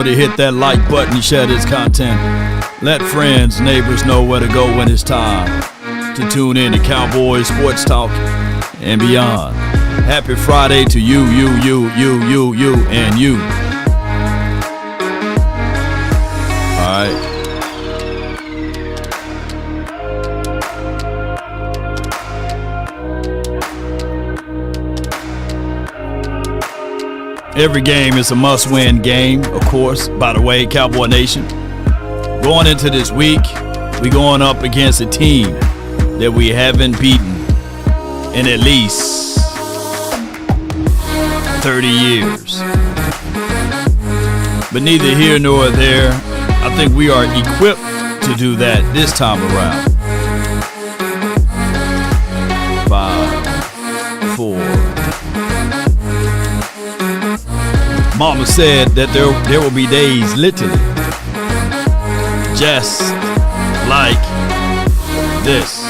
To hit that like button and share this content. Let friends, neighbors know where to go when it's time to tune in to Cowboys Sports Talk and beyond. Happy Friday to you, and you. All right. Every game is a must-win game, of course. By the way, Cowboy Nation, going into this week, we're going up against a team that we haven't beaten in at least 30 years. But neither here nor there. I think we are equipped to do that this time around. 5, 4. Mama said that there will be days, literally, just like this.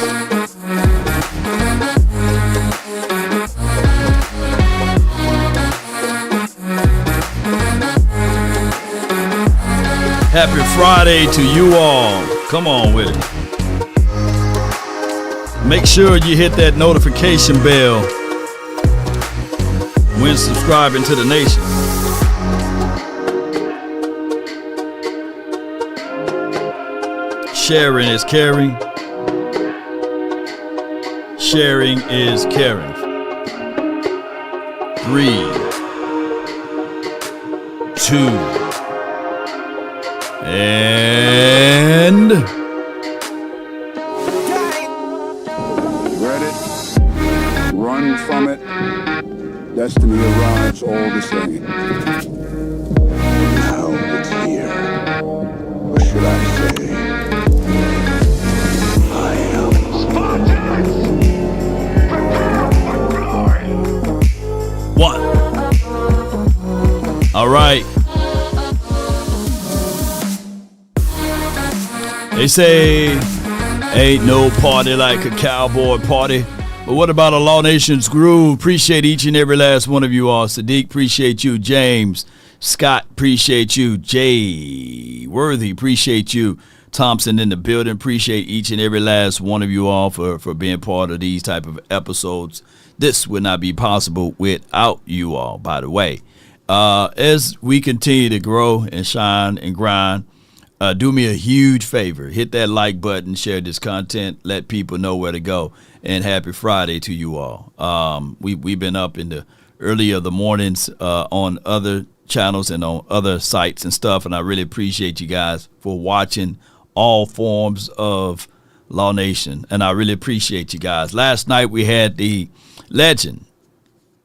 Happy Friday to you all. Come on with it. Make sure you hit that notification bell when subscribing to the nation. Sharing is caring. Sharing is caring. 3, 2, and read it, run from it, destiny arrives all the same. Now it's here. What should I say? One. All right. They say ain't no party like a cowboy party. But what about a Law Nation's groove? Appreciate each and every last one of you all. Sadiq, appreciate you. James, Scott, appreciate you. Jay Worthy, appreciate you. Thompson in the building, appreciate each and every last one of you all for being part of these type of episodes. This would not be possible without you all, by the way. As we continue to grow and shine and grind, do me a huge favor. Hit that like button, share this content, let people know where to go. And happy Friday to you all. We've been up in the early of the mornings on other channels and on other sites and stuff, and I really appreciate you guys for watching all forms of Law Nation, and I really appreciate you guys. Last night we had the legend,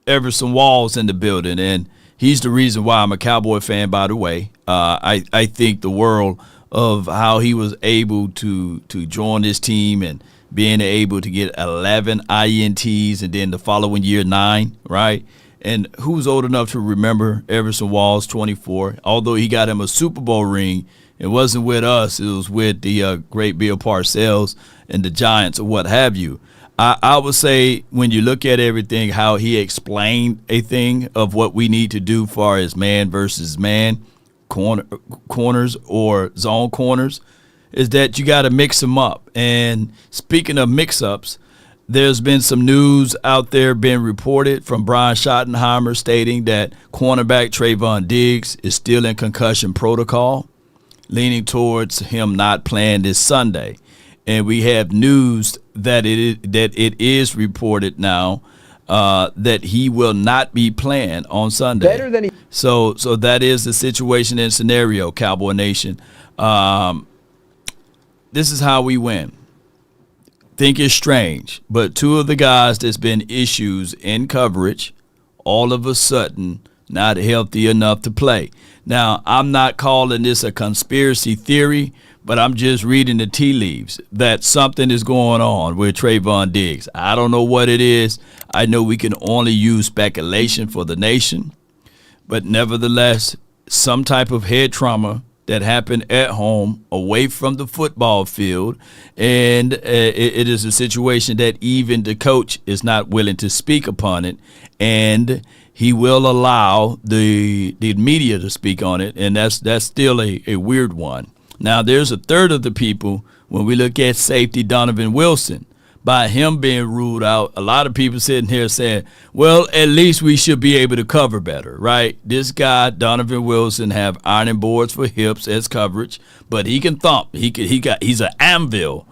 Everson Walls, in the building, and he's the reason why I'm a Cowboy fan, by the way. I think the world of how he was able to join this team and being able to get 11 INTs and then the following year 9, right? And who's old enough to remember Everson Walls, 24? Although he got him a Super Bowl ring, it wasn't with us. It was with the great Bill Parcells and the Giants or what have you. I would say when you look at everything, how he explained a thing of what we need to do far as man versus man, corners or zone corners, is that you got to mix them up. And speaking of mix-ups, there's been some news out there being reported from Brian Shottenheimer stating that cornerback Trevon Diggs is still in concussion protocol, leaning towards him not playing this Sunday. And we have news that it is reported now that he will not be playing on Sunday. Better than so that is the situation and scenario, Cowboy Nation. This is how we win. Think it's strange, but two of the guys that's been issues in coverage, all of a sudden not healthy enough to play. Now, I'm not calling this a conspiracy theory, but I'm just reading the tea leaves that something is going on with Trevon Diggs. I don't know what it is. I know we can only use speculation for the nation, but nevertheless, some type of head trauma that happened at home away from the football field, and it is a situation that even the coach is not willing to speak upon it, and he will allow the media to speak on it, and that's still a weird one. Now, there's a third of the people, when we look at safety Donovan Wilson, by him being ruled out, a lot of people sitting here saying, well, at least we should be able to cover better, right? This guy, Donovan Wilson, have ironing boards for hips as coverage, but he can thump. He's an anvil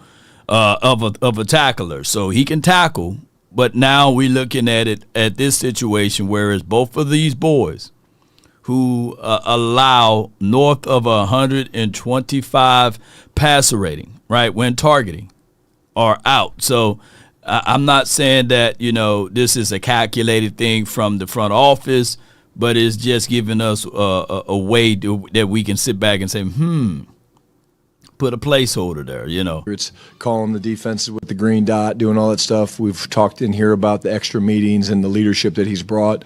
of a tackler, so he can tackle. But now we're looking at it at this situation, whereas both of these boys who allow north of 125 passer rating, right, when targeting, are out. So I'm not saying that, this is a calculated thing from the front office, but it's just giving us a way that we can sit back and say, put a placeholder there, It's calling the defenses with the green dot, doing all that stuff. We've talked in here about the extra meetings and the leadership that he's brought,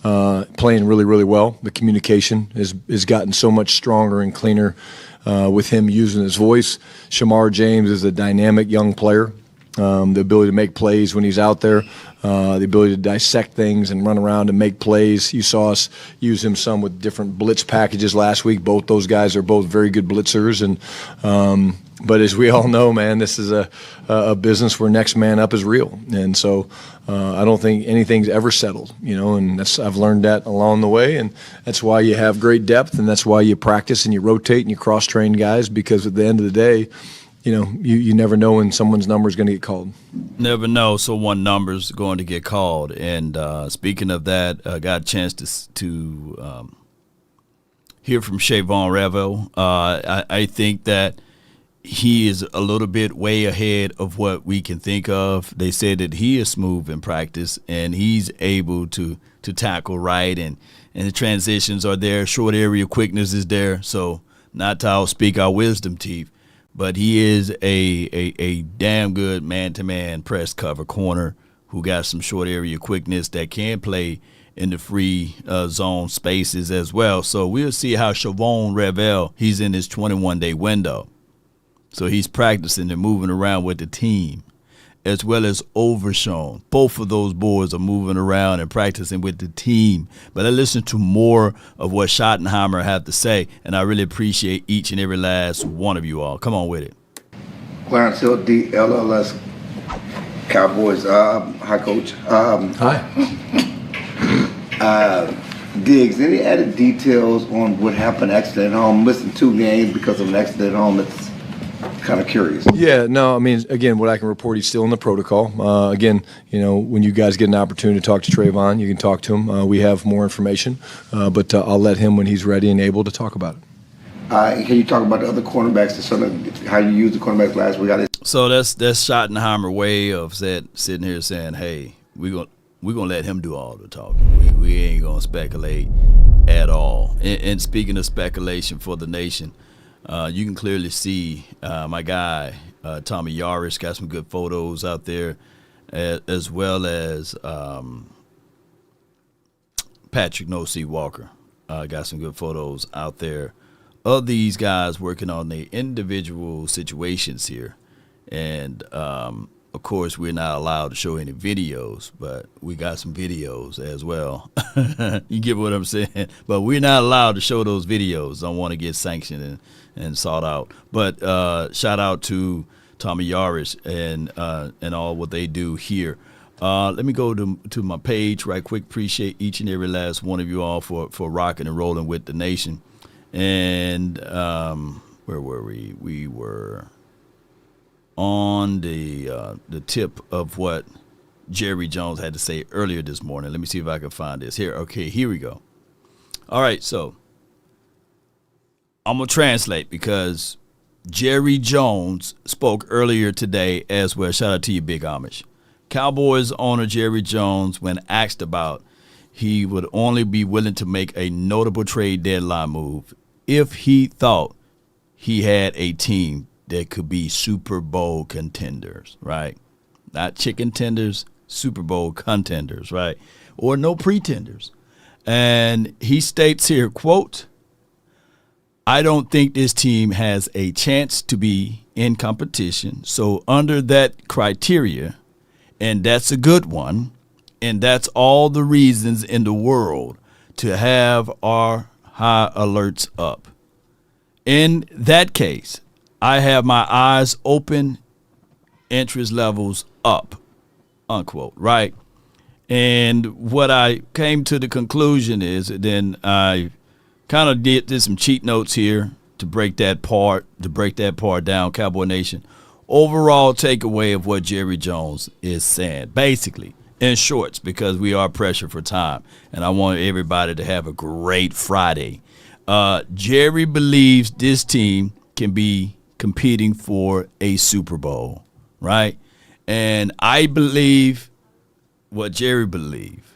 playing really, really well. The communication has gotten so much stronger and cleaner with him using his voice. Shamar James is a dynamic young player. The ability to make plays when he's out there, the ability to dissect things and run around and make plays. You saw us use him some with different blitz packages last week. Both those guys are both very good blitzers. But as we all know, man, this is a business where next man up is real. And so I don't think anything's ever settled, and I've learned that along the way. And that's why you have great depth, and that's why you practice and you rotate and you cross-train guys, because at the end of the day, you never know when someone's number is going to get called. Never know someone's number is going to get called. And speaking of that, I got a chance to hear from Shavon Revel. I think that he is a little bit way ahead of what we can think of. They said that he is smooth in practice, and he's able to tackle right, and the transitions are there. Short area quickness is there. So not to outspeak our wisdom teeth, but he is a damn good man-to-man press cover corner who got some short area quickness that can play in the free zone spaces as well. So we'll see how Shavon Revel, he's in his 21-day window. So he's practicing and moving around with the team, as well as Overshown. Both of those boys are moving around and practicing with the team. But I listened to more of what Shottenheimer had to say, and I really appreciate each and every last one of you all. Come on with it. Clarence Hill, DLLS Cowboys. Hi, Coach. Hi. Diggs, any added details on what happened, accident at home? Missing 2 games because of an accident at home. It's kind of curious. Yeah, no, I mean, again, what I can report, he's still in the protocol. Again, when you guys get an opportunity to talk to Trevon, you can talk to him. We have more information, but I'll let him when he's ready and able to talk about it. Can you talk about the other cornerbacks and sort of how you used the cornerbacks last week? So that's Schottenheimer way of sitting here saying, hey, we're gonna let him do all the talking. We ain't gonna speculate at all. And speaking of speculation for the nation, you can clearly see my guy Tommy Yarish got some good photos out there, as well as Patrick No-C Walker got some good photos out there of these guys working on their individual situations here. And of course, we're not allowed to show any videos, but we got some videos as well. You get what I'm saying? But we're not allowed to show those videos. Don't want to get sanctioned and sought out. But shout out to Tommy Yarish and all what they do here. Let me go to my page right quick. Appreciate each and every last one of you all for rocking and rolling with the nation. And where were we? We were on the tip of what Jerry Jones had to say earlier this morning. Let me see if I can find this here. Okay, here we go. All right, so I'm going to translate because Jerry Jones spoke earlier today as well. Shout out to you, Big Amish. Cowboys owner Jerry Jones, when asked about he would only be willing to make a notable trade deadline move if he thought he had a team that could be Super Bowl contenders, right? Not chicken tenders, Super Bowl contenders, right? Or no pretenders. And he states here, quote, I don't think this team has a chance to be in competition. So under that criteria, and that's a good one, And that's all the reasons in the world to have our high alerts up. In that case, I have my eyes open, interest levels up, unquote, right? And what I came to the conclusion is, then I kind of did some cheat notes here to break that part down, Cowboy Nation. Overall takeaway of what Jerry Jones is saying, basically, in shorts, because we are pressured for time, and I want everybody to have a great Friday. Jerry believes this team can be competing for a Super Bowl, right? And I believe what Jerry believes.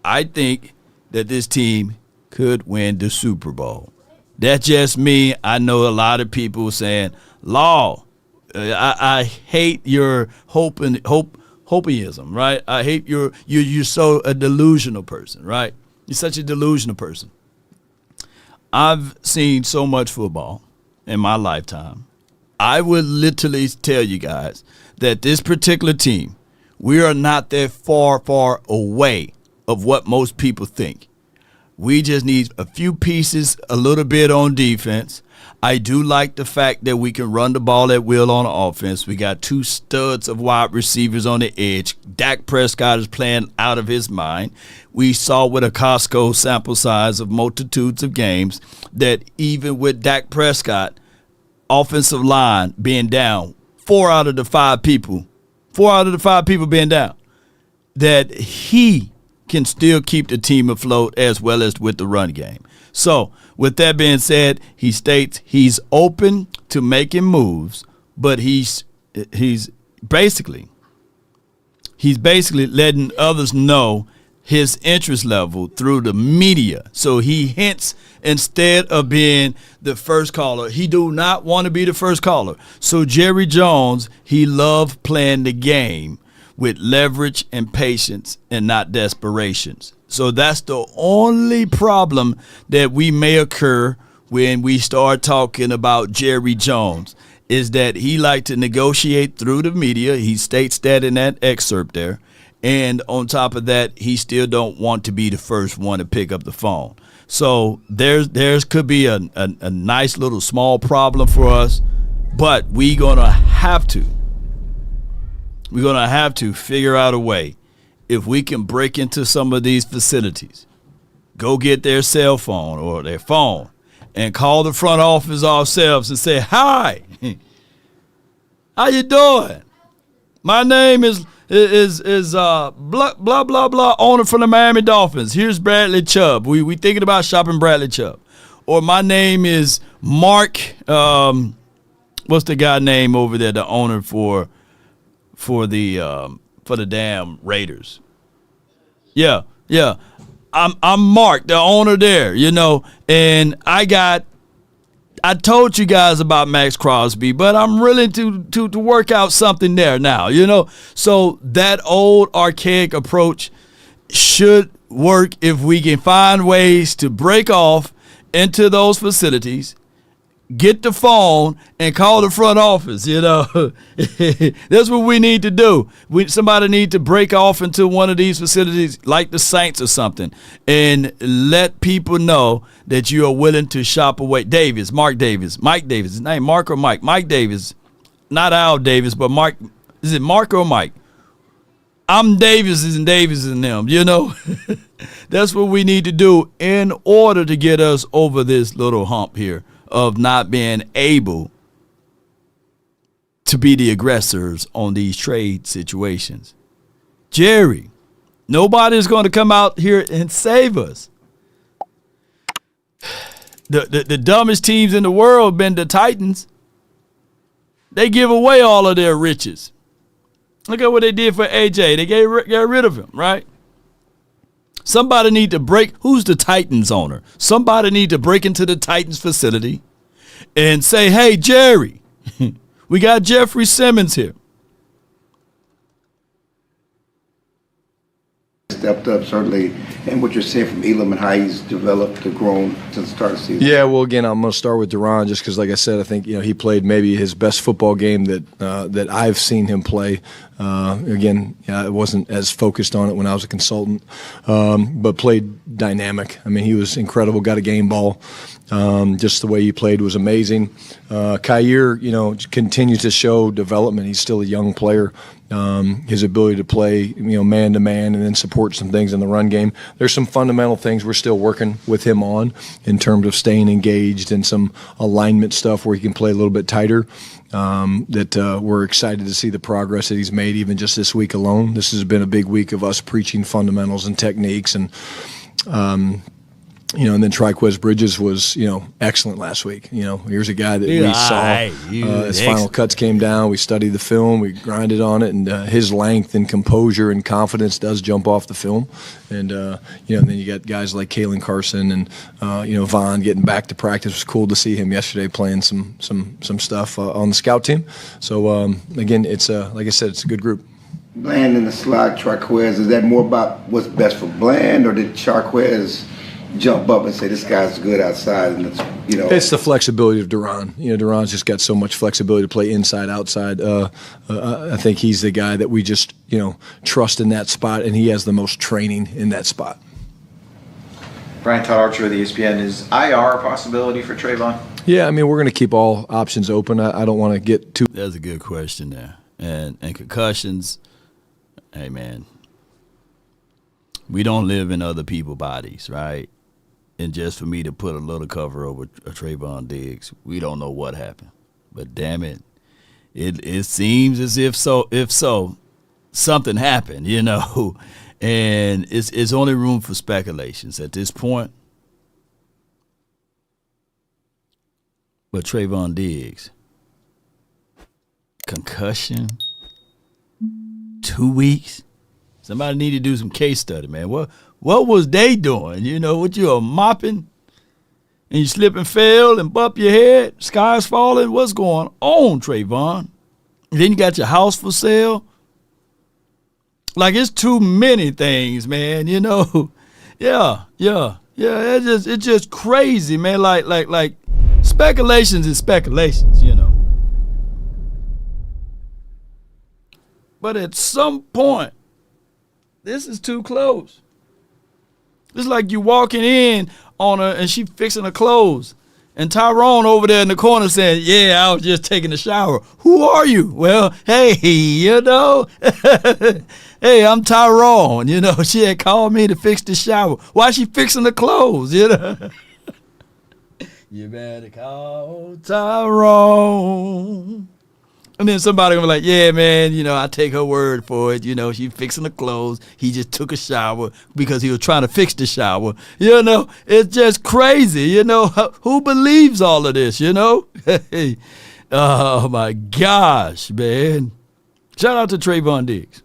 I think that this team could win the Super Bowl. That's just me. I know a lot of people saying, Law, I hate your hopeism, right? I hate you're so a delusional person, right? You're such a delusional person. I've seen so much football in my lifetime. I would literally tell you guys that this particular team, we are not that far away of what most people think. We just need a few pieces, a little bit on defense. I do like the fact that we can run the ball at will on offense. We got two studs of wide receivers on the edge. Dak Prescott is playing out of his mind. We saw with a Costco sample size of multitudes of games that even with Dak Prescott, offensive line being down, 4 out of the 5 people being down, that he can still keep the team afloat as well as with the run game. So, with that being said, he states he's open to making moves, but he's basically letting others know his interest level through the media. So he hints, instead of being the first caller, he do not want to be the first caller. So Jerry Jones, he loved playing the game with leverage and patience and not desperations. So that's the only problem that we may occur when we start talking about Jerry Jones, is that he liked to negotiate through the media. He states that in that excerpt there. And on top of that, he still don't want to be the first one to pick up the phone. So there's could be a nice little small problem for us, but we're going to have to figure out a way. If we can break into some of these facilities, go get their cell phone or their phone and call the front office ourselves and say, hi, how you doing? My name is blah, blah, blah, blah, owner from the Miami Dolphins. Here's Bradley Chubb. We thinking about shopping Bradley Chubb. Or my name is Mark, what's the guy name over there, the owner for the damn Raiders. Yeah. I'm Mark, the owner there, and I told you guys about Max Crosby, but I'm willing to work out something there now, So that old archaic approach should work if we can find ways to break off into those facilities, get the phone and call the front office, That's what we need to do. Somebody need to break off into one of these facilities like the Saints or something and let people know that you are willing to shop away. Mike Davis. His name Mark or Mike? Mike Davis. Not Al Davis, but Mark. Is it Mark or Mike? I'm Davis and them, That's what we need to do in order to get us over this little hump here of not being able to be the aggressors on these trade situations. Jerry, nobody's going to come out here and save us. The dumbest teams in the world been the Titans. They give away all of their riches. Look at what they did for AJ. They got rid of him, right? Somebody need to break. Who's the Titans owner? Somebody need to break into the Titans facility and say, hey, Jerry, we got Jeffrey Simmons here. Stepped up, certainly and what you're seeing from Elam and how he's developed and grown since the start of the season? Yeah, well, again, I'm going to start with Duran just because, like I said, I think he played maybe his best football game that I've seen him play. Again, I wasn't as focused on it when I was a consultant, but played dynamic. I mean, he was incredible. Got a game ball. Just the way he played was amazing. Kyer, continues to show development. He's still a young player. His ability to play, man to man, and then support some things in the run game. There's some fundamental things we're still working with him on in terms of staying engaged and some alignment stuff where he can play a little bit tighter. That we're excited to see the progress that he's made even just this week alone. This has been a big week of us preaching fundamentals and techniques and. And then Triquez Bridges was, excellent last week. Here's a guy that we saw. His final cuts came down. We studied the film. We grinded on it. And his length and composure and confidence does jump off the film. And, and then you got guys like Kalen Carson and, Vaughn getting back to practice. It was cool to see him yesterday playing some stuff on the scout team. So, again, it's, like I said, it's a good group. Bland in the slot, Triquez, is that more about what's best for Bland, or did Triquez jump up and say this guy's good outside? And it's the flexibility of Duran. Duran's just got so much flexibility to play inside, outside. I think he's the guy that we just trust in that spot, and he has the most training in that spot. Brian Todd Archer with ESPN. Is IR a possibility for Trevon? Yeah, I mean, we're going to keep all options open. I don't want to get too. That's a good question there. And concussions, hey man, we don't live in other people's bodies, right? And just for me to put a little cover over Trevon Diggs, we don't know what happened. But damn it, it seems as if something happened, and it's only room for speculations at this point. But Trevon Diggs, concussion, 2 weeks. Somebody need to do some case study, man. What was they doing? What you are mopping and you slip and fell and bump your head, sky's falling. What's going on, Trevon? And then you got your house for sale. Like, it's too many things, man. Yeah. It's just crazy, man. Like speculations is speculations, But at some point, this is too close. It's like you walking in on her and she fixing her clothes. And Tyrone over there in the corner saying, yeah, I was just taking a shower. Who are you? Well, hey, hey, I'm Tyrone. She had called me to fix the shower. Why she fixing the clothes, You better call Tyrone. And then somebody gonna be like, yeah, man, I take her word for it. She fixing the clothes. He just took a shower because he was trying to fix the shower. It's just crazy. Who believes all of this, Oh, my gosh, man. Shout out to Trevon Diggs.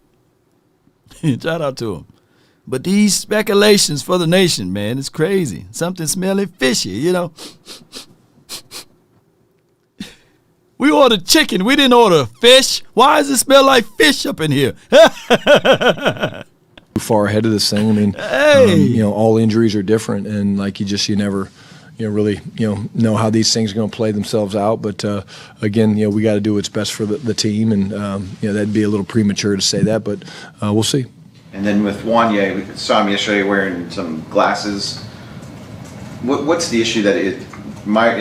Shout out to him. But these speculations for the nation, man, it's crazy. Something smelling fishy, We ordered chicken. We didn't order fish. Why does it smell like fish up in here? Far ahead of this thing. I mean, hey. All injuries are different, and like you never, really, know how these things are going to play themselves out. But again, we got to do what's best for the team, and that'd be a little premature to say that, but we'll see. And then with Wanye, we saw him yesterday wearing some glasses. What's the issue that it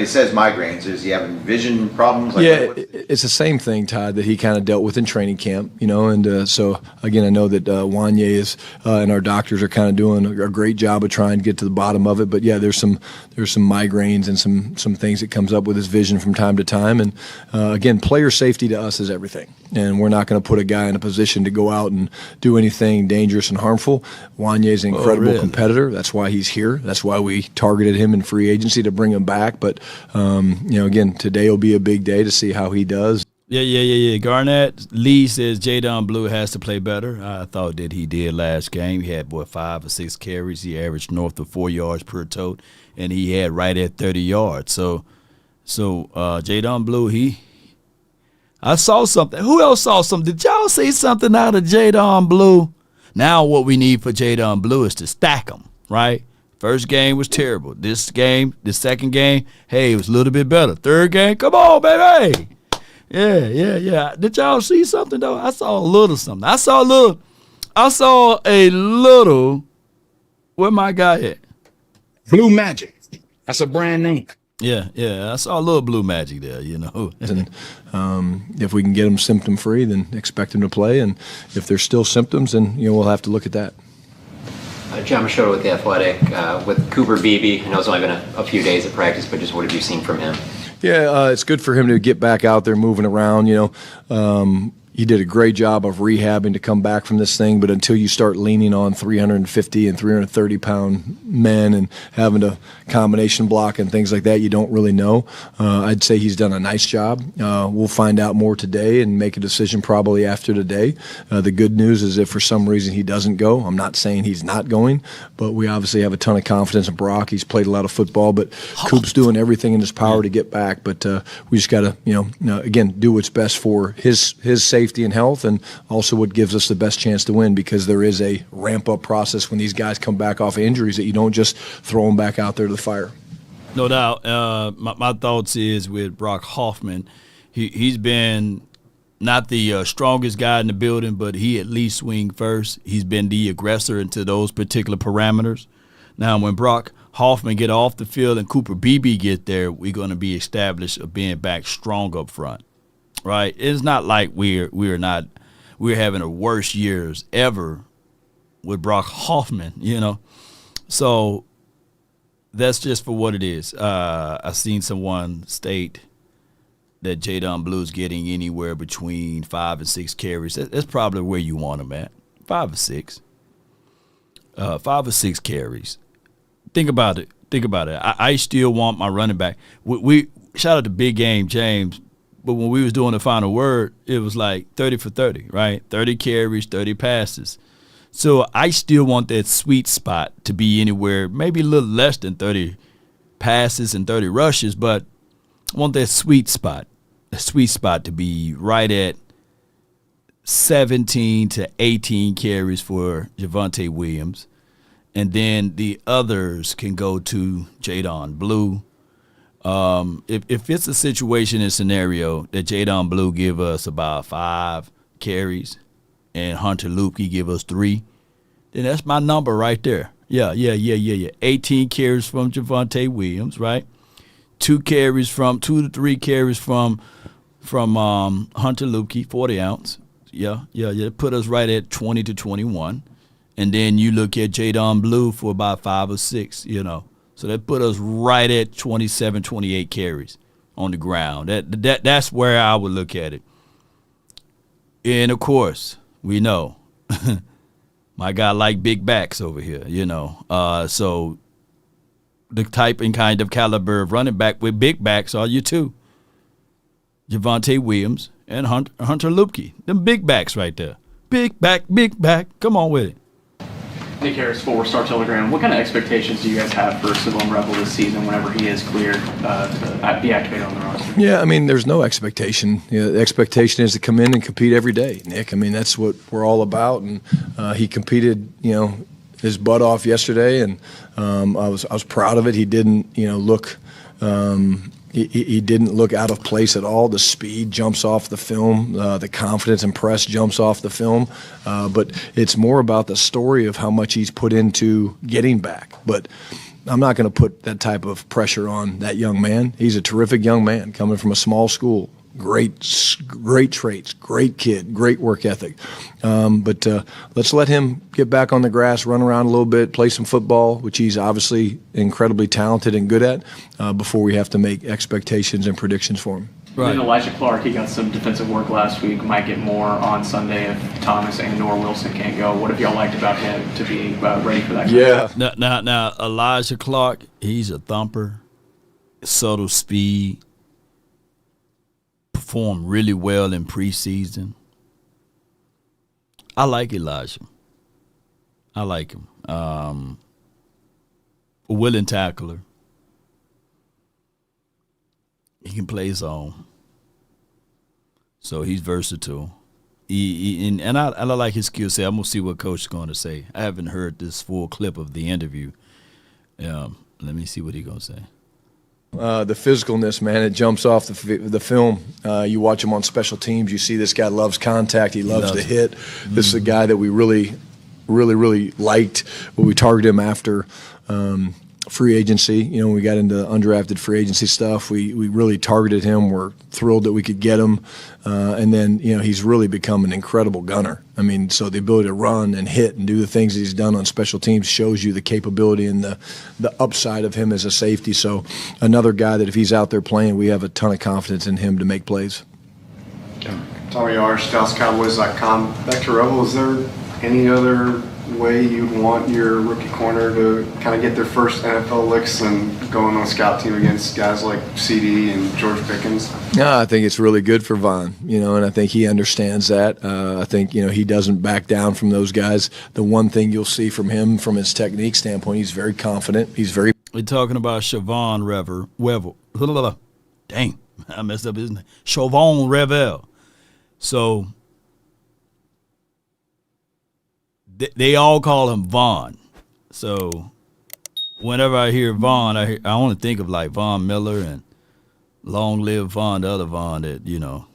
says migraines? Is he having vision problems? It's the same thing, Todd, that he kind of dealt with in training camp, and so, again, I know that Wanye is and our doctors are kind of doing a great job of trying to get to the bottom of it, but yeah, there's some migraines and some things that comes up with his vision from time to time, and again, player safety to us is everything, and we're not going to put a guy in a position to go out and do anything dangerous and harmful. Wanye's an incredible competitor. That's why he's here. That's why we targeted him in free agency to bring him back. But, again, today will be a big day to see how he does. Yeah. Garnett Lee says Jadon Blue has to play better. I thought that he did last game. He had, 5 or 6 carries. He averaged north of 4 yards per tote, and he had right at 30 yards. So Jadon Blue, I saw something. Who else saw something? Did y'all see something out of Jadon Blue? Now what we need for Jadon Blue is to stack them, right? First game was terrible. This game, the second game, hey, it was a little bit better. Third game, come on, baby. Yeah. Did y'all see something, though? I saw a little something. I saw a little, where my guy at? Blue Magic. That's a brand name. Yeah. I saw a little blue magic there, you know. And if we can get him symptom free, then expect him to play. And if there's still symptoms, then we'll have to look at that. John Machado with The Athletic. With Cooper Beebe, I know it's only been a few days of practice, but just what have you seen from him? Yeah, it's good for him to get back out there moving around. He did a great job of rehabbing to come back from this thing, but until you start leaning on 350 and 330-pound men and having to combination block and things like that, you don't really know. I'd say he's done a nice job. We'll find out more today and make a decision probably after today. The good news is if for some reason he doesn't go, I'm not saying he's not going, but we obviously have a ton of confidence in Brock. He's played a lot of football, but Coop's doing everything in his power to get back. But we just got to, again, do what's best for his safety and health, and also what gives us the best chance to win, because there is a ramp-up process when these guys come back off of injuries that you don't just throw them back out there to the fire. No doubt. My thoughts is with Brock Hoffman, he's been not the strongest guy in the building, but he at least swing first. He's been the aggressor into those particular parameters. Now, when Brock Hoffman get off the field and Cooper Beebe get there, we're going to be established of being back strong up front. Right, it's not like we're having the worst years ever with Brock Hoffman, So that's just for what it is. I've seen someone state that Jadon Blue's getting anywhere between 5 and 6 carries. That's probably where you want him at, 5 or 6. 5 or 6 carries. Think about it. I still want my running back. We shout out to Big Game James. But when we was doing the final word, it was like 30 for 30, right? 30 carries, 30 passes. So I still want that sweet spot to be anywhere, maybe a little less than 30 passes and 30 rushes, but I want that sweet spot to be right at 17 to 18 carries for Javonte Williams. And then the others can go to Jadon Blue. If it's a situation and scenario that Jadon Blue give us about 5 carries and Hunter Luepke give us 3, then that's my number right there. Yeah. 18 carries from Javonte Williams, right? 2 to 3 carries from Hunter Luepke, 40 ounce. Yeah. Put us right at 20 to 21. And then you look at Jadon Blue for about 5 or 6, So that put us right at 27, 28 carries on the ground. That's where I would look at it. And, of course, we know my guy like big backs over here, So the type and kind of caliber of running back with big backs are you two. Javonte Williams and Hunter Luepke. Them big backs right there. Big back. Come on with it. Nick Harris, 4-Star Telegram. What kind of expectations do you guys have for Shavon Revel this season whenever he is cleared to be activated on the roster? Yeah, there's no expectation. The expectation is to come in and compete every day, Nick. That's what we're all about. And he competed, his butt off yesterday, and I was proud of it. He didn't, look. He didn't look out of place at all. The speed jumps off the film. The confidence and press jumps off the film. But it's more about the story of how much he's put into getting back. But I'm not going to put that type of pressure on that young man. He's a terrific young man coming from a small school. Great traits, great kid, great work ethic. But let's let him get back on the grass, run around a little bit, play some football, which he's obviously incredibly talented and good at, before we have to make expectations and predictions for him. Right. And then Elijah Clark, he got some defensive work last week, might get more on Sunday if Thomas and or Wilson can't go. What have y'all liked about him to be ready for that? Yeah. Now, Elijah Clark, he's a thumper, subtle speed. Performed really well in preseason. I like Elijah. I like him. A willing tackler. He can play zone. So he's versatile. I like his skill set. I'm gonna see what Coach is going to say. I haven't heard this full clip of the interview. Let me see what he's gonna say. The physicalness, man, it jumps off the film. You watch him on special teams. You see this guy loves contact. He loves to hit. This is a guy that we really liked. But we targeted him after free agency. You know, when we got into undrafted free agency stuff, we really targeted him. We're thrilled that we could get him. And then, you know, he's really become an incredible gunner. I mean, so the ability to run and hit and do the things that he's done on special teams shows you the capability and the upside of him as a safety. So another guy that if he's out there playing, we have a ton of confidence in him to make plays. Tommy R, ScoutsCowboys.com. Back to Revel, is there any other way you'd want your rookie corner to kind of get their first NFL licks and going on a scout team against guys like CD and George Pickens? Yeah, I think it's really good for Von, you know, and I think he understands that. I think, you know, he doesn't back down from those guys. The one thing you'll see from him, from his technique standpoint, he's very confident. We're talking about Shavon Revel. Dang, I messed up his name. Shavon Revel. So they all call him Von. So whenever I hear Von, I only think of like Von Miller and Long Live Von, the other Von that, you know,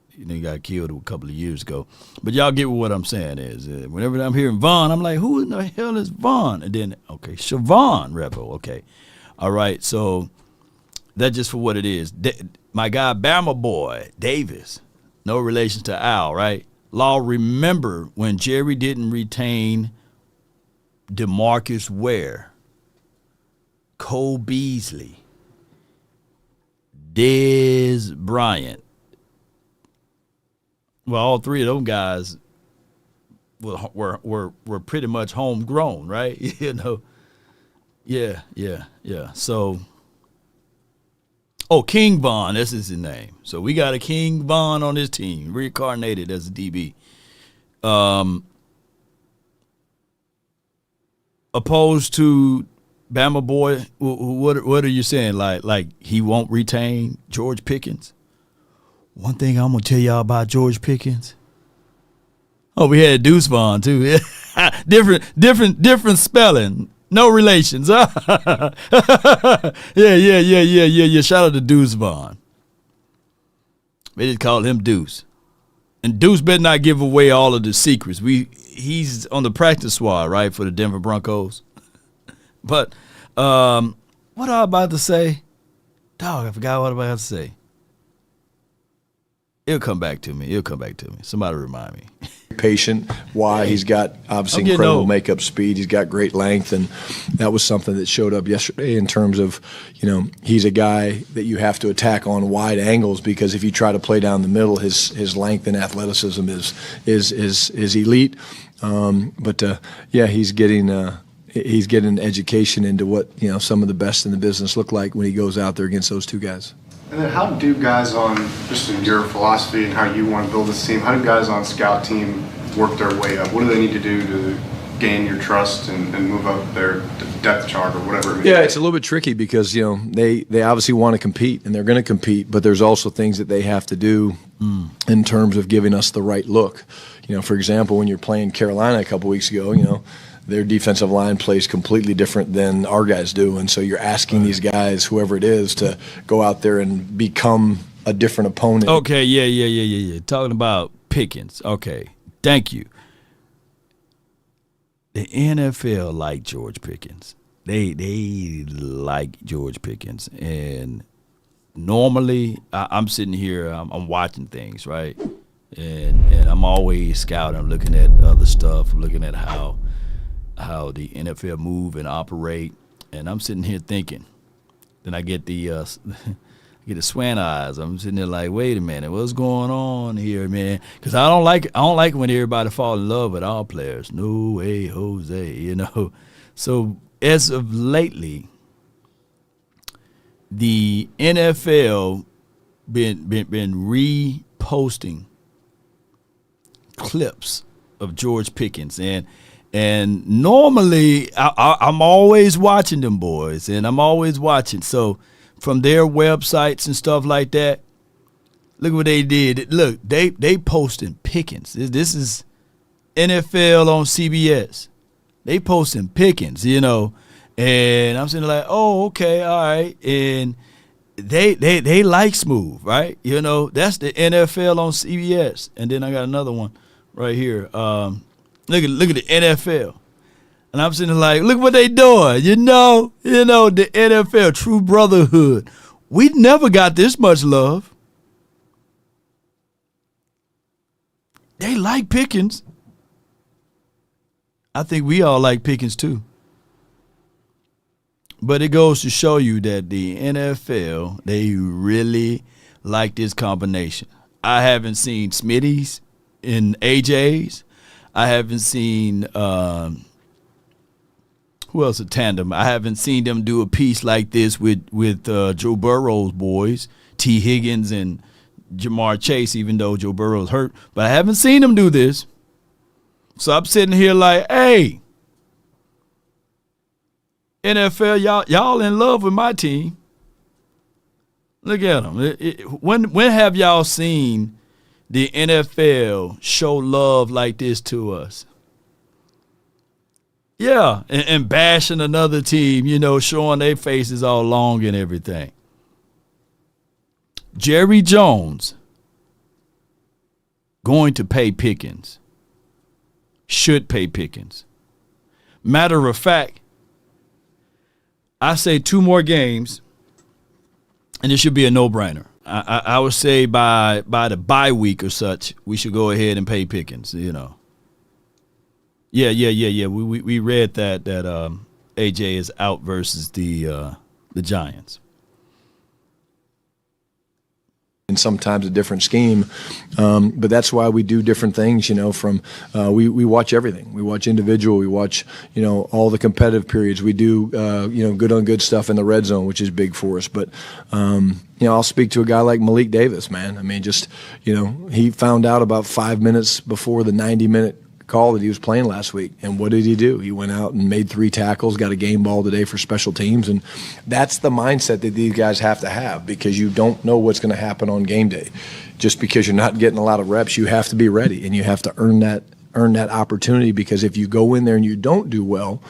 he got killed a couple of years ago. But y'all get what I'm saying is, whenever I'm hearing Von, I'm like, who in the hell is Von? And then, okay, Shavon Revel, okay. All right, so that's just for what it is. My guy, Bama boy, Davis, no relation to Al, right? Law, remember when Jerry didn't retain DeMarcus Ware, Cole Beasley, Dez Bryant. Well, all three of those guys were pretty much homegrown, right? You know, yeah. So, King Von, this is his name. So we got a King Von on this team, reincarnated as a DB. Opposed to Bama boy, what are you saying? Like he won't retain George Pickens? One thing I'm gonna tell y'all about George Pickens. Oh, we had Deuce Vaughn too. different spelling. No relations. Yeah. Shout out to Deuce Vaughn. They just call him Deuce. And Deuce better not give away all of the secrets. He's on the practice squad, right, for the Denver Broncos. But what I was about to say, dog, I forgot what I was about to say. It'll come back to me. Somebody remind me. Patient. Why? He's got obviously incredible makeup speed. He's got great length, and that was something that showed up yesterday in terms of, you know, he's a guy that you have to attack on wide angles because if you try to play down the middle, his length and athleticism is elite. He's getting an education into what, you know, some of the best in the business look like when he goes out there against those two guys. And then how do guys on, just in your philosophy and how you want to build this team, how do guys on scout team work their way up? What do they need to do to gain your trust and move up their depth chart or whatever it may be? Yeah, it's a little bit tricky because, you know, they obviously want to compete and they're going to compete, but there's also things that they have to do in terms of giving us the right look. You know, for example, when you're playing Carolina a couple weeks ago, you know, their defensive line plays completely different than our guys do. And so you're asking these guys, whoever it is, to go out there and become a different opponent. Okay, yeah. Talking about Pickens. Okay, thank you. The NFL like George Pickens. They like George Pickens. And normally I'm sitting here, I'm watching things, right? And I'm always scouting. I'm looking at other stuff. I'm looking at how the NFL move and operate, and I'm sitting here thinking. Then I get the swan eyes. I'm sitting there like, wait a minute, what's going on here, man? Because I don't like when everybody fall in love with our players. No way, Jose, you know. So as of lately, the NFL been reposting clips of George Pickens, and normally I'm always watching them boys, and I'm always watching. So from their websites and stuff like that, Look what they did. Look, they posting Pickens. This is NFL on CBS. They posting Pickens, you know, and I'm sitting like, oh, okay, all right, and they like smooth, right? You know, that's the NFL on CBS, and then I got another one right here. Look at the NFL, and I'm sitting like, look what they doing, you know, the NFL, true brotherhood. We never got this much love. They like Pickens. I think we all like Pickens too. But it goes to show you that the NFL, they really like this combination. I haven't seen Smitty's in AJ's. I haven't seen who else a tandem. I haven't seen them do a piece like this with Joe Burrow's boys, T. Higgins and Jamar Chase, even though Joe Burrow's hurt. But I haven't seen them do this. So I'm sitting here like, hey, NFL, y'all in love with my team. Look at them. When have y'all seen the NFL show love like this to us? Yeah, and bashing another team, you know, showing their faces all long and everything. Jerry Jones going to pay Pickens. Should pay Pickens. Matter of fact, I say 2 more games, and it should be a no-brainer. I would say by the bye week or such, we should go ahead and pay Pickens, you know. Yeah. We read that AJ is out versus the Giants. And sometimes a different scheme, but that's why we do different things. You know, from we watch everything. We watch individual. We watch all the competitive periods. We do good on good stuff in the red zone, which is big for us. But I'll speak to a guy like Malik Davis, man. I mean, just he found out about 5 minutes before the 90-minute call that he was playing last week. And what did he do? He went out and made 3 tackles, got a game ball today for special teams. And that's the mindset that these guys have to have, because you don't know what's going to happen on game day. Just because you're not getting a lot of reps, you have to be ready, and you have to earn that opportunity, because if you go in there and you don't do well,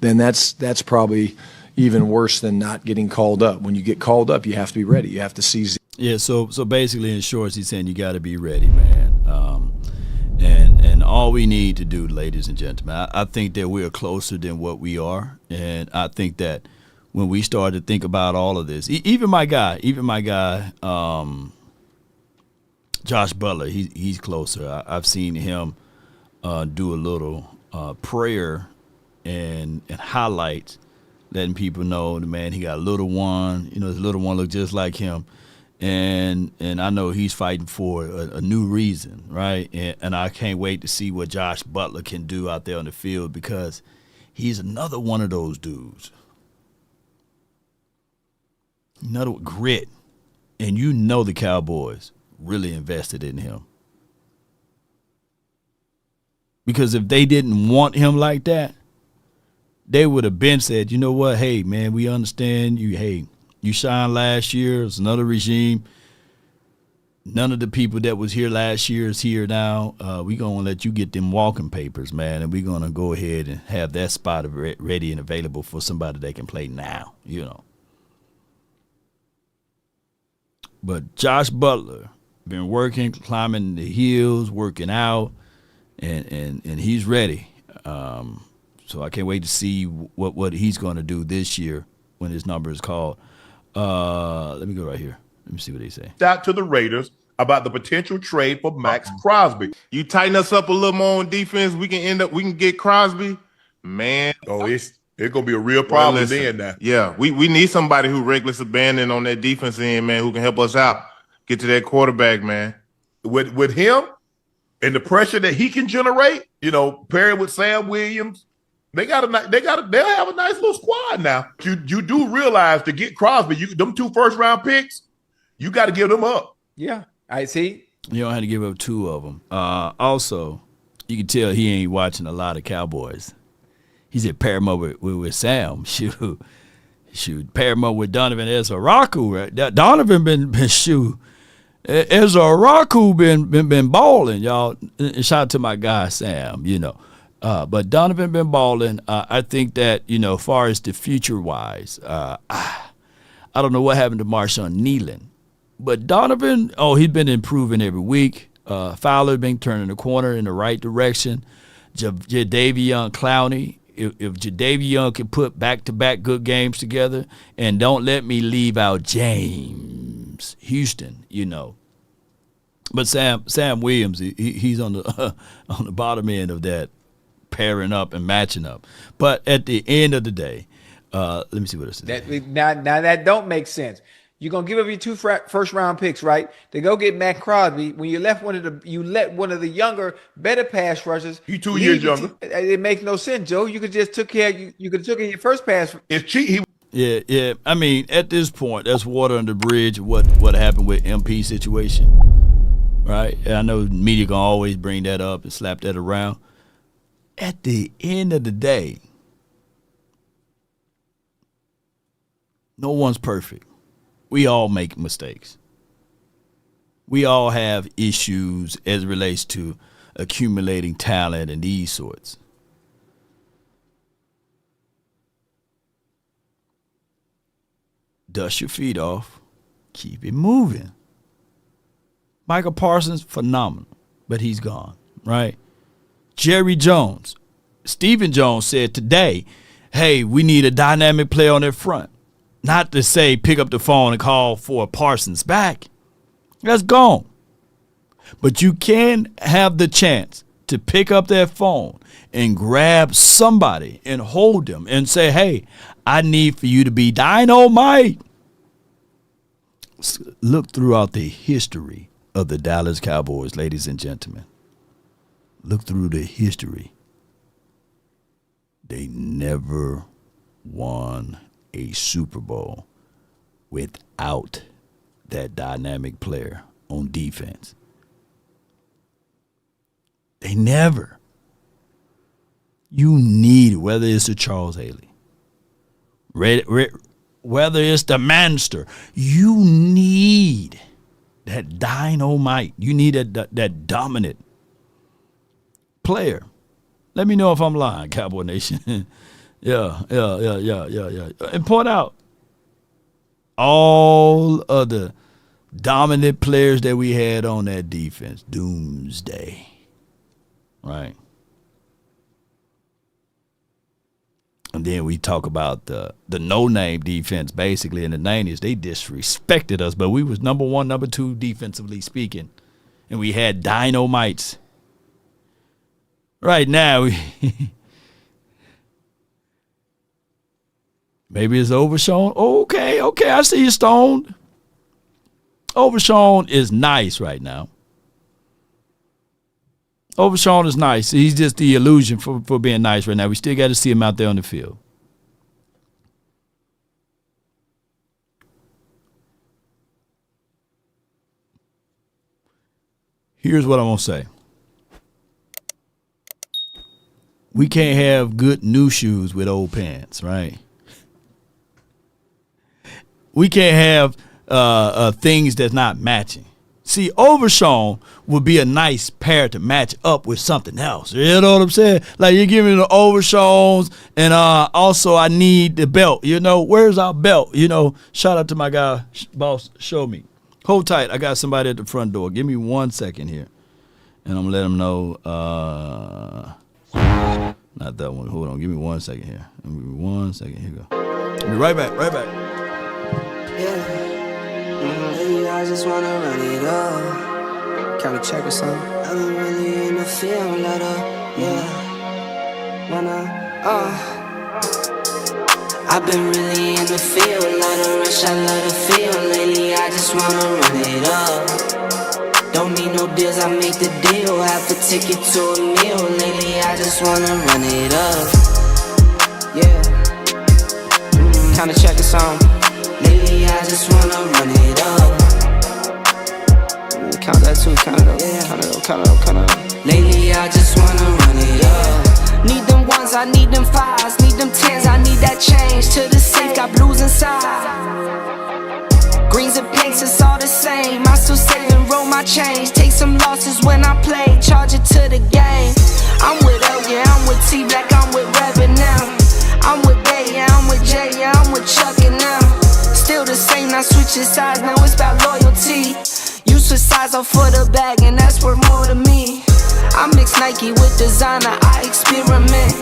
then that's probably even worse than not getting called up. When you get called up, you have to be ready. You have to seize. Yeah, so basically in short, he's saying you got to be ready, man. And all we need to do, ladies and gentlemen, I think that we're closer than what we are. And I think that when we start to think about all of this, even my guy, Josh Butler, he's closer. I've seen him do a little prayer and highlights, letting people know the man, he got a little one. His little one look just like him. And I know he's fighting for a new reason, right? And I can't wait to see what Josh Butler can do out there on the field, because he's another one of those dudes. Another grit. And the Cowboys really invested in him. Because if they didn't want him like that, they would have been said, you know what, hey, man, we understand you, hey, you shined last year. It's another regime. None of the people that was here last year is here now. We're going to let you get them walking papers, man, and we're going to go ahead and have that spot ready and available for somebody that can play now, But Josh Butler been working, climbing the hills, working out, and he's ready. So I can't wait to see what he's going to do this year when his number is called. Let me go right here. Let me see what they say. Out to the Raiders about the potential trade for Max Crosby. You tighten us up a little more on defense, we can get Crosby, man. Oh, it's gonna be a real problem then. Now, yeah, we need somebody who reckless abandon on that defense end, man, who can help us out, get to that quarterback, man. With him and the pressure that he can generate, pairing with Sam Williams. They'll have a nice little squad now. You do realize to get Crosby, them 2 first-round picks, you got to give them up. Yeah, I see. You don't have to give up 2 of them. Also, you can tell he ain't watching a lot of Cowboys. He said pair him up with Sam. Shoot, pair him up with Donovan Ezra-Raku. Right? Donovan been shoot. Ezra Araku been balling, y'all. And shout out to my guy Sam, you know. But Donovan been balling. I think that, you know, as far as the future wise, I don't know what happened to Marshawn Nealon. But Donovan, he's been improving every week. Fowler been turning the corner in the right direction. Jadeveon Clowney, if Jadeveon can put back-to-back good games together, and don't let me leave out James Houston, you know. But Sam Williams, he's on the on the bottom end of that pairing up and matching up. But at the end of the day, let me see what it says. Now that don't make sense. You're gonna give up your 2 first-round picks, right? To go get Matt Crosby when you let one of the younger, better pass rushers. You 2 years younger. It makes no sense, Joe. You could just took care. You could have took your first pass. It's cheap. Yeah. I mean, at this point, that's water under the bridge. What happened with MP situation, right? And I know media gonna always bring that up and slap that around. At the end of the day, no one's perfect. We all make mistakes. We all have issues as it relates to accumulating talent and these sorts. Dust your feet off. Keep it moving. Michael Parsons, phenomenal, but he's gone, right? Jerry Jones. Stephen Jones said today, hey, we need a dynamic player on their front. Not to say pick up the phone and call for Parsons back. That's gone. But you can have the chance to pick up that phone and grab somebody and hold them and say, hey, I need for you to be dynamite. Look throughout the history of the Dallas Cowboys, ladies and gentlemen. Look through the history. They never won a Super Bowl without that dynamic player on defense. They never. You need, whether it's a Charles Haley, whether it's the Manster, you need that dynamite. You need that dominant player. Let me know if I'm lying, Cowboy Nation. Yeah. And point out all of the dominant players that we had on that defense. Doomsday. Right. And then we talk about the no-name defense basically in the 90s. They disrespected us, but we was number 1, number 2 defensively speaking. And we had dynamites. Right now, maybe it's Overshown. Okay, I see you stoned. Overshown is nice right now. Overshown is nice. He's just the illusion for being nice right now. We still got to see him out there on the field. Here's what I'm going to say. We can't have good new shoes with old pants, right? We can't have things that's not matching. See, Overshown would be a nice pair to match up with something else. You know what I'm saying? Like, you're giving me the Overshawns, and also I need the belt. You know, where's our belt? You know, shout out to my guy, boss, show me. Hold tight. I got somebody at the front door. Give me 1 second here, and I'm going to let them know. Not that one. Hold on. Give me 1 second here. Give me 1 second. Here you go. I'll be right back. Yeah. I just wanna run it up. Can we check or something? I've been really in the field, let up. Yeah. I've been really in the field, let her rush, I love the feel. Lately, I just wanna run it up. Don't need no deals, I make the deal. Half a ticket to a meal. Lately, I just wanna run it up. Yeah. Kinda check or something. Lately, I just wanna run it up. Count that too, count it up, count it up. Lately, I just wanna run it up. Need them ones, I need them fives, need them tens, I need that change to the safe. Got blues inside, greens and pinks, it's all the same. I still saving my change. Take some losses when I play, charge it to the game. I'm with L, yeah, I'm with T Black, I'm with Revan now. I'm with Bay, yeah, I'm with Jay, yeah, I'm with Chuck and now. Still the same, not switching sides, now it's about loyalty. You switch sides off for the bag, and that's worth more to me. I mix Nike with designer, I experiment.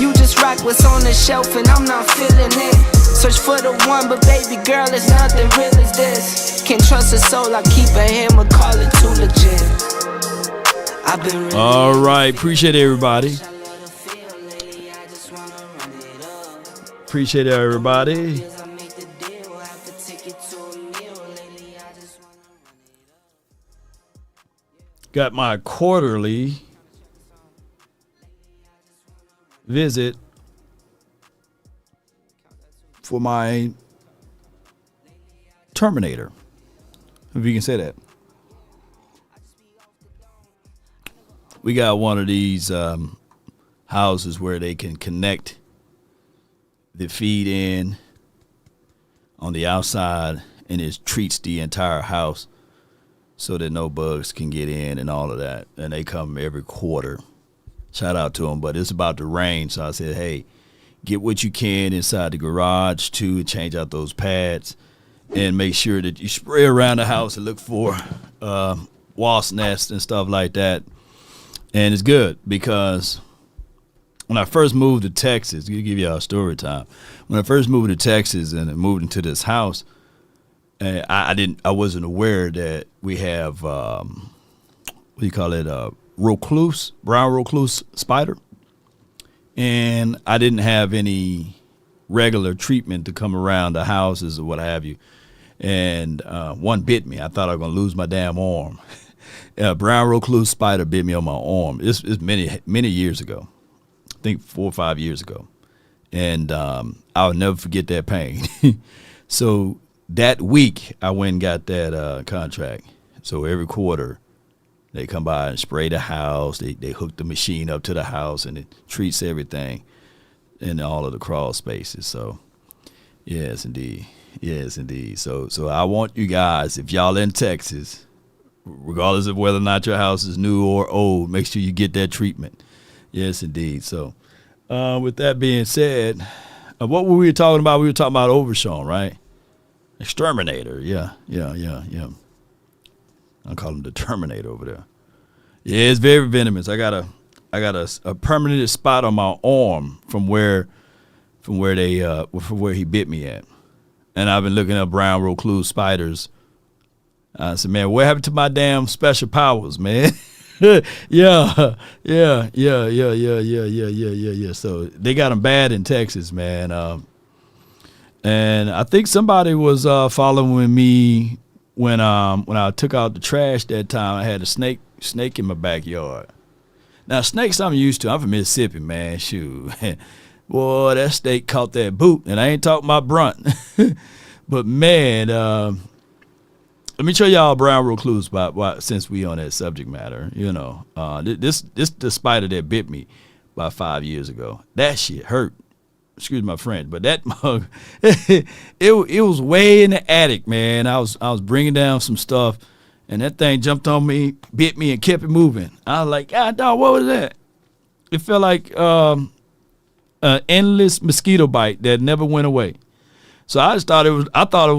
You just rock what's on the shelf, and I'm not feeling it. Search for the one, but baby girl, it's nothing real as this. Can't trust a soul, I keep a hammer, call it too legit. I've been really all right, appreciate everybody. Appreciate everybody. Got my quarterly visit for my Terminator, if you can say that. We got one of these houses where they can connect the feed in on the outside, and it treats the entire house so that no bugs can get in and all of that. And they come every quarter. Shout out to them, but it's about to rain, so I said, hey, get what you can inside the garage too, and change out those pads, and make sure that you spray around the house and look for wasp nests and stuff like that. And it's good because when I first moved to Texas, to give you a story time. When I first moved to Texas and moved into this house, I wasn't aware that we have what do you call it, recluse, brown recluse spider. And I didn't have any regular treatment to come around the houses or what have you. And one bit me. I thought I was going to lose my damn arm. A brown recluse spider bit me on my arm. It's many years ago. I think 4 or 5 years ago. And I'll never forget that pain. So that week, I went and got that contract. So every quarter, they come by and spray the house. They hook the machine up to the house, and it treats everything in all of the crawl spaces. So, yes, indeed. Yes, indeed. So I want you guys, if y'all in Texas, regardless of whether or not your house is new or old, make sure you get that treatment. Yes, indeed. So with that being said, what were we talking about? We were talking about Overshawn, right? Exterminator. Yeah. I call him the Terminator over there. Yeah, it's very venomous. I got a permanent spot on my arm from where he bit me at. And I've been looking up brown recluse spiders. I said, man, what happened to my damn special powers, man? Yeah. So they got them bad in Texas, man. And I think somebody was following me when I took out the trash that time. I had a snake in my backyard. Now, snakes I'm used to. I'm from Mississippi, man. Shoot. Boy, that snake caught that boot, and I ain't talking about brunt. But, man, let me show y'all brown recluse since we on that subject matter. You know, this the spider that bit me about 5 years ago. That shit hurt. Excuse my French, but that mug, it was way in the attic, man. I was bringing down some stuff, and that thing jumped on me, bit me, and kept it moving. I was like, God, dog, what was that? It felt like an endless mosquito bite that never went away. So I thought it was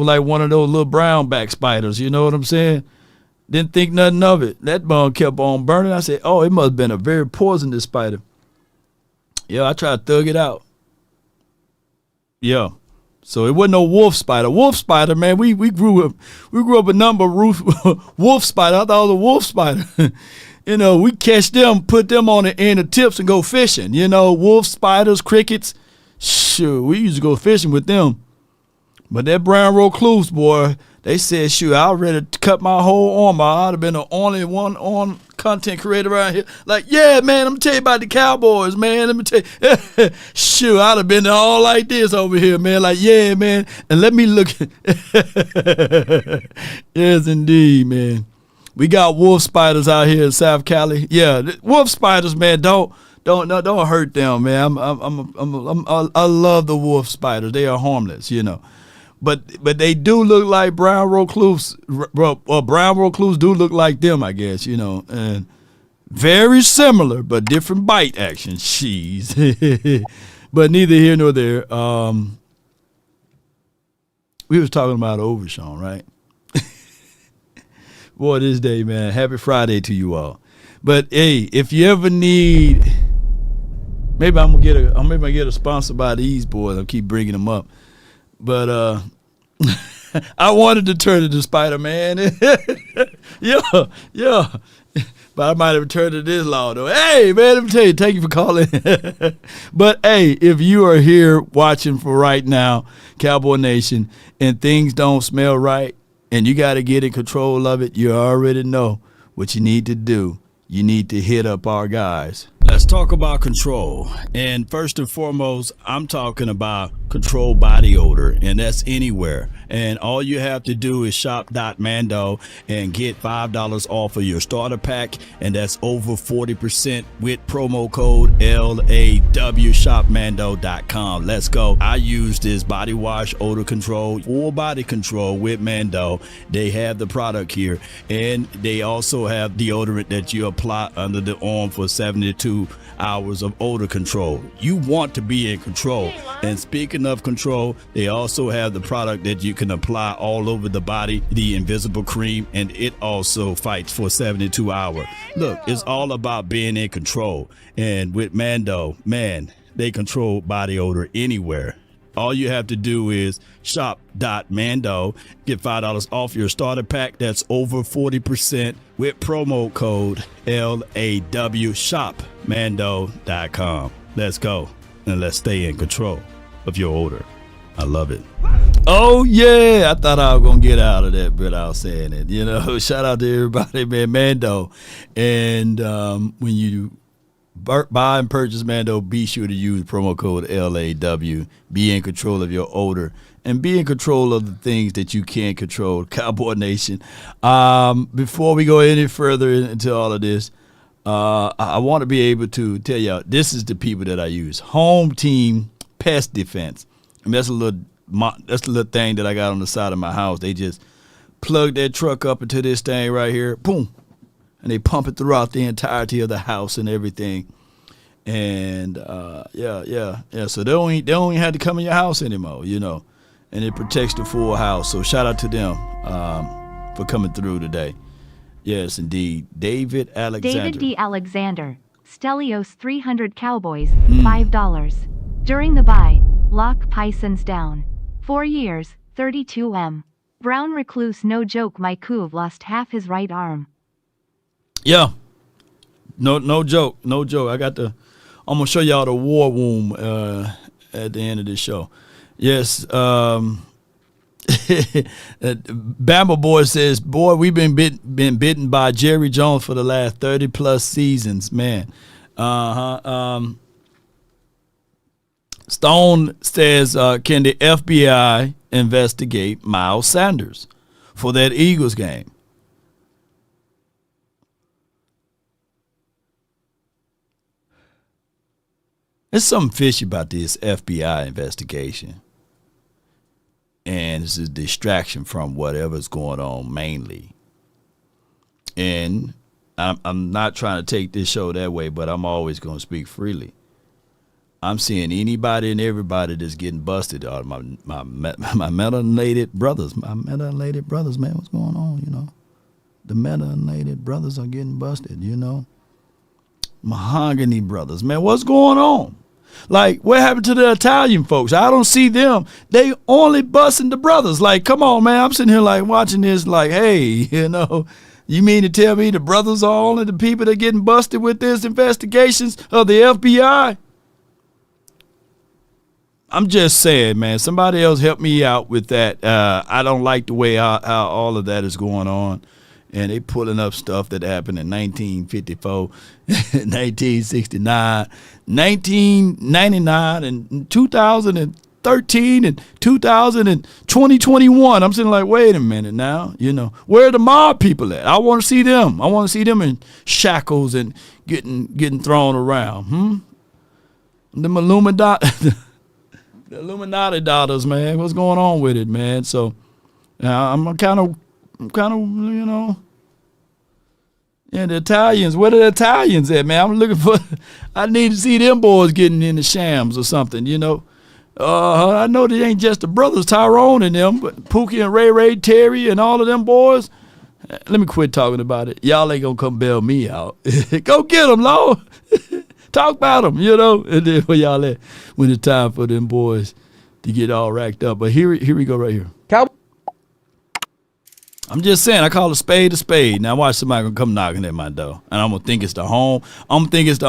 like one of those little brown back spiders. You know what I'm saying? Didn't think nothing of it. That bug kept on burning. I said, oh, it must have been a very poisonous spider. Yeah, I tried to thug it out. Yeah. So it wasn't no wolf spider. Wolf spider, man, we grew up a number of wolf spider. I thought it was a wolf spider. You know, we catch them, put them on the end of tips and go fishing. You know, wolf spiders, crickets. Sure, we used to go fishing with them. But that brown recluse, boy, they said, shoot, I was ready to cut my whole arm. I'd have been the only one on content creator around here. Like, yeah, man, I'm going to tell you about the Cowboys, man. Let me tell you. Shoot, I'd have been all like this over here, man. Like, yeah, man. And let me look. Yes, indeed, man. We got wolf spiders out here in South Cali. Yeah, wolf spiders, man, don't hurt them, man. I love the wolf spiders. They are harmless, you know. but they do look like brown recluse. Brown recluse do look like them, I guess, and very similar, but different bite action. Jeez. But neither here nor there. We was talking about Overshawn, right? Boy, this day, man. Happy Friday to you all. But hey, if you ever need, maybe I'm gonna get a sponsor by these boys. I'll keep bringing them up. But I wanted to turn it to Spider-Man. yeah. But I might have turned to this law though. Hey, man, let me tell you, thank you for calling. But hey, if you are here watching for right now, Cowboy Nation, and things don't smell right, and you got to get in control of it, you already know what you need to do. You need to hit up our guys. Let's talk about control. And first and foremost, I'm talking about control body odor, and that's anywhere. And all you have to do is shop.mando and get $5 off of your starter pack, and that's over 40% with promo code LAW, shopmando.com. Let's go. I use this body wash odor control, full body control with Mando. They have the product here, and they also have deodorant that you apply under the arm for 72 hours of odor control. You want to be in control. And speaking of control, they also have the product that you can apply all over the body, the invisible cream, and it also fights for 72 hours. Look, it's all about being in control. And with Mando, man, they control body odor anywhere. All you have to do is shop.mando, get $5 off your starter pack. That's over 40% with promo code LAW, shopmando.com. Let's go and let's stay in control of your odor. I love it. Oh, yeah. I thought I was going to get out of that, but I was saying it. Shout out to everybody, man. Mando. And when you buy and purchase Mando, be sure to use promo code LAW. Be in control of your odor and be in control of the things that you can't control. Cowboy Nation. Before we go any further into all of this, I want to be able to tell y'all this is the people that I use. Home Team Pest Defense. And that's a little thing that I got on the side of my house. They just plug that truck up into this thing right here. Boom. And they pump it throughout the entirety of the house and everything. And yeah. So they don't have to come in your house anymore, And it protects the full house. So shout out to them for coming through today. Yes, indeed. David Alexander. David D. Alexander. Stelios 300 Cowboys, $5. During the bye, lock Pisons down. 4 years, 32M. Brown recluse, no joke. My Couve lost half his right arm. Yeah. No joke. I'm gonna show y'all the war womb at the end of this show. Yes. Bama Boy says, boy, we've been bitten by Jerry Jones for the last 30 plus seasons, man. Stone says, can the FBI investigate Miles Sanders for that Eagles game? There's something fishy about this FBI investigation. And it's a distraction from whatever's going on mainly. And I'm not trying to take this show that way, but I'm always going to speak freely. I'm seeing anybody and everybody that's getting busted are my melanated brothers. My melanated brothers, man, what's going on, The melanated brothers are getting busted, Mahogany brothers, man, what's going on? Like, what happened to the Italian folks? I don't see them. They only busting the brothers. Like, come on, man. I'm sitting here, like, watching this, like, hey, you mean to tell me the brothers are only the people that are getting busted with this investigations of the FBI? I'm just saying, man, somebody else help me out with that. I don't like the way how all of that is going on. And they pulling up stuff that happened in 1954, 1969, 1999, and 2013, and 2021. I'm sitting like, wait a minute now, where are the mob people at? I want to see them. I want to see them in shackles and getting thrown around. Them Illuminati, The Illuminati daughters, man. What's going on with it, man? So now I'm kind of, you know. Yeah, the Italians. Where the Italians at, man? I'm looking for. I need to see them boys getting in the shams or something, you know. I know they ain't just the brothers, Tyrone and them, but Pookie and Ray, Terry, and all of them boys. Let me quit talking about it. Y'all ain't gonna come bail me out. Go get them, Lord. Talk about them, you know. And then where y'all at when it's time for them boys to get all racked up. But here we go right here. I'm just saying, I call a spade. Now watch somebody gonna come knocking at my door, and I'm gonna think it's the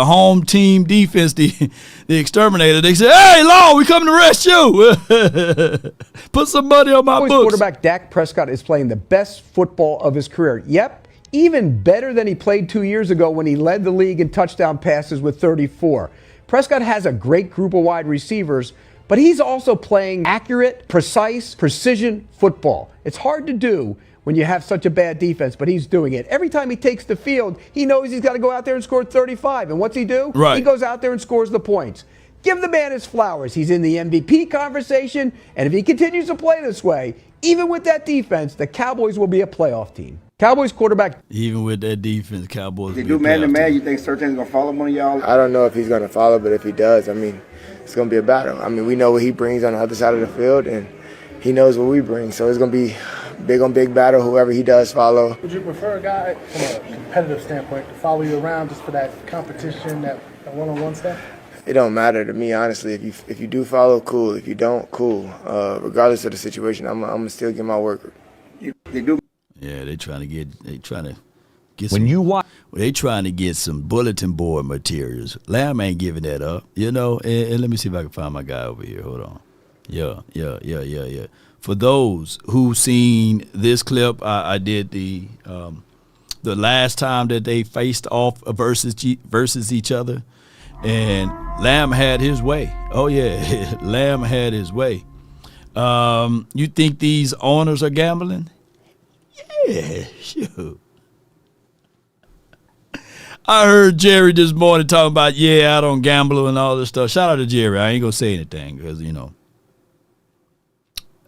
home team defense, the exterminator. They say, "Hey, Law, we coming to arrest you." Put some money on my books. Quarterback Dak Prescott is playing the best football of his career. Yep, even better than he played 2 years ago when he led the league in touchdown passes with 34. Prescott has a great group of wide receivers, but he's also playing accurate, precise, precision football. It's hard to do when you have such a bad defense, but he's doing it. Every time he takes the field, he knows he's got to go out there and score 35. And what's he do? Right. He goes out there and scores the points. Give the man his flowers. He's in the MVP conversation, and if he continues to play this way, even with that defense, the Cowboys will be a playoff team. Cowboys quarterback. Even with that defense, Cowboys. They do man to man. You think Surtain's gonna follow one of y'all? I don't know if he's gonna follow, but if he does, I mean, it's gonna be a battle. I mean, we know what he brings on the other side of the field, and he knows what we bring. So it's gonna be big on big battle, whoever he does follow. Would you prefer a guy from a competitive standpoint to follow you around just for that competition, that one-on-one stuff? It don't matter to me, honestly. If you do follow, cool. If you don't, cool. Regardless of the situation, I'm gonna still get my work. They do. Yeah, they trying to get some, they trying to get some bulletin board materials. Lamb ain't giving that up, you know. And let me see if I can find my guy over here. Hold on. Yeah. For those who seen this clip, I did the last time that they faced off versus each other, and Lamb had his way. Oh yeah, Lamb had his way. You think these owners are gambling? Yeah, sure. I heard Jerry this morning talking about, I don't gamble and all this stuff. Shout out to Jerry. I ain't gonna say anything because, you know,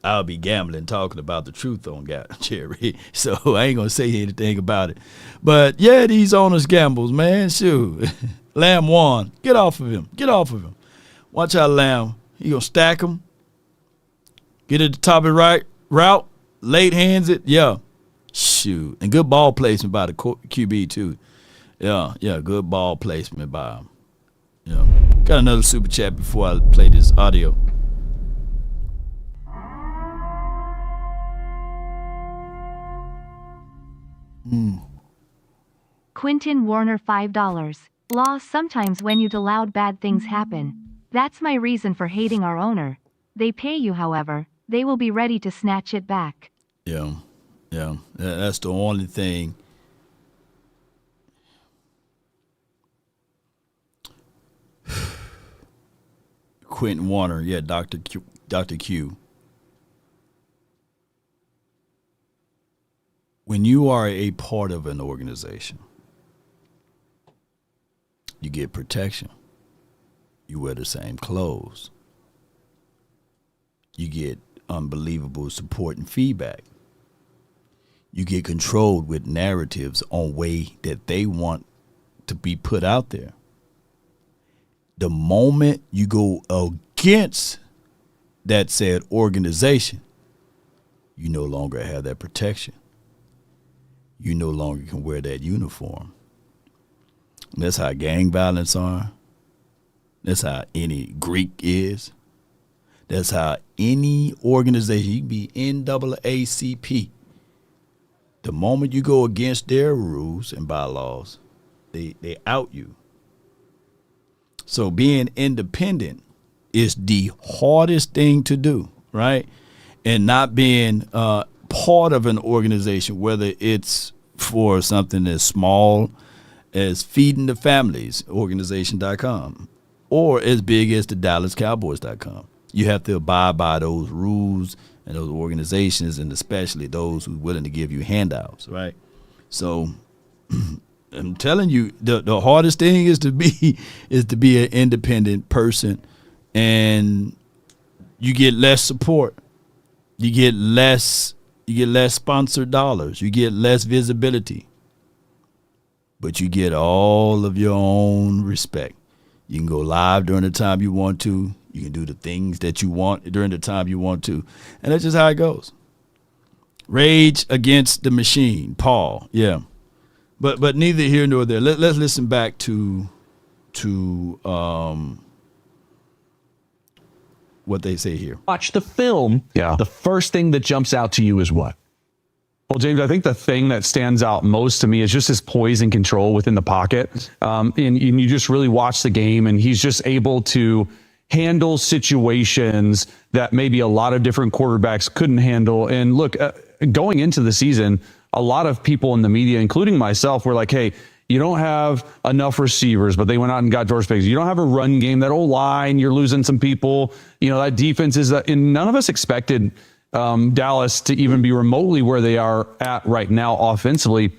I'll be gambling talking about the truth on Jerry. So I ain't going to say anything about it. But, yeah, these owners gambles, man. Shoot. Lamb won. Get off of him. Watch out, Lamb. He going to stack him. Get at the top of the right route. Late hands it. Yeah. Shoot. And good ball placement by the QB, too. Yeah, good ball placement by him. Yeah. Got another super chat before I play this audio. Quinton Warner $5. Law, sometimes when you allowed bad things happen. That's my reason for hating our owner. They pay you, however, they will be ready to snatch it back. Yeah. That's the only thing. Quinton Warner, yeah, Dr. Q. When you are a part of an organization, you get protection. You wear the same clothes. You get unbelievable support and feedback. You get controlled with narratives on way that they want to be put out there. The moment you go against that said organization, you no longer have that protection. You no longer can wear that uniform. That's how gang violence are. That's how any Greek is. That's how any organization, you can be NAACP. The moment you go against their rules and bylaws, they out you. So being independent is the hardest thing to do, right? And not being part of an organization, whether it's for something as small as Feeding the Families organization.com or as big as the DallasCowboys.com. You have to abide by those rules and those organizations, and especially those who are willing to give you handouts, right? So I'm telling you, the hardest thing is to be an independent person, and You get less support. You get less sponsored dollars. You get less visibility. But you get all of your own respect. You can go live during the time you want to. You can do the things that you want during the time you want to. And that's just how it goes. Rage against the machine. Paul. Yeah. But neither here nor there. Let's listen back to what they say here. Watch the film. Yeah. The first thing that jumps out to you is what? Well, James, I think the thing that stands out most to me is just his poise and control within the pocket. And you just really watch the game, and he's just able to handle situations that maybe a lot of different quarterbacks couldn't handle. And look, going into the season, a lot of people in the media, including myself, were like, hey, you don't have enough receivers, but they went out and got George Pickens. You don't have a run game, that old line, you're losing some people. You know, that defense is, and none of us expected Dallas to even be remotely where they are at right now offensively.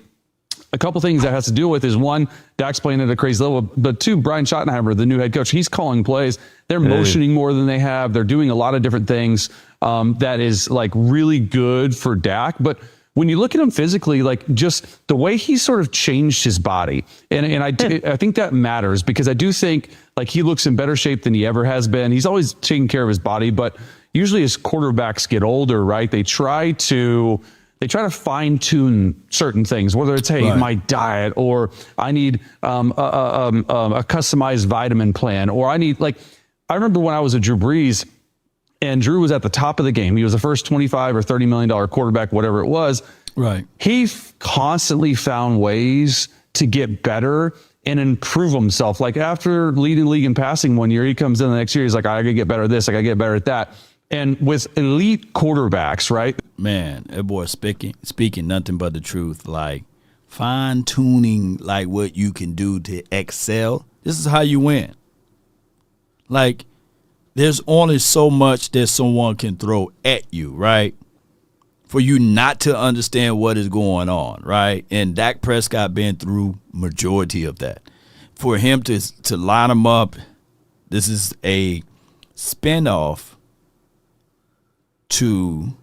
A couple things that has to do with is, one, Dak's playing at a crazy level, but two, Brian Schottenheimer, the new head coach, he's calling plays. They're motioning more than they have. They're doing a lot of different things that is like really good for Dak. But when you look at him physically, like just the way he sort of changed his body, and I think that matters, because I do think like he looks in better shape than he ever has been. He's always taking care of his body, but usually as quarterbacks get older, right, they try to fine tune certain things, whether it's, hey, my diet, or I need a customized vitamin plan, or I need, like, I remember when I was at Drew Brees and Drew was at the top of the game. He was the first $25 or $30 million quarterback, whatever it was. Right. He constantly found ways to get better and improve himself. Like after leading the league in passing one year, he comes in the next year, he's like, I gotta get better at this, I gotta get better at that. And with elite quarterbacks, right? Man, that boy speaking nothing but the truth, like fine tuning, like what you can do to excel. This is how you win. Like, there's only so much that someone can throw at you, right? For you not to understand what is going on, right? And Dak Prescott been through majority of that. For him to line them up, this is a spinoff to,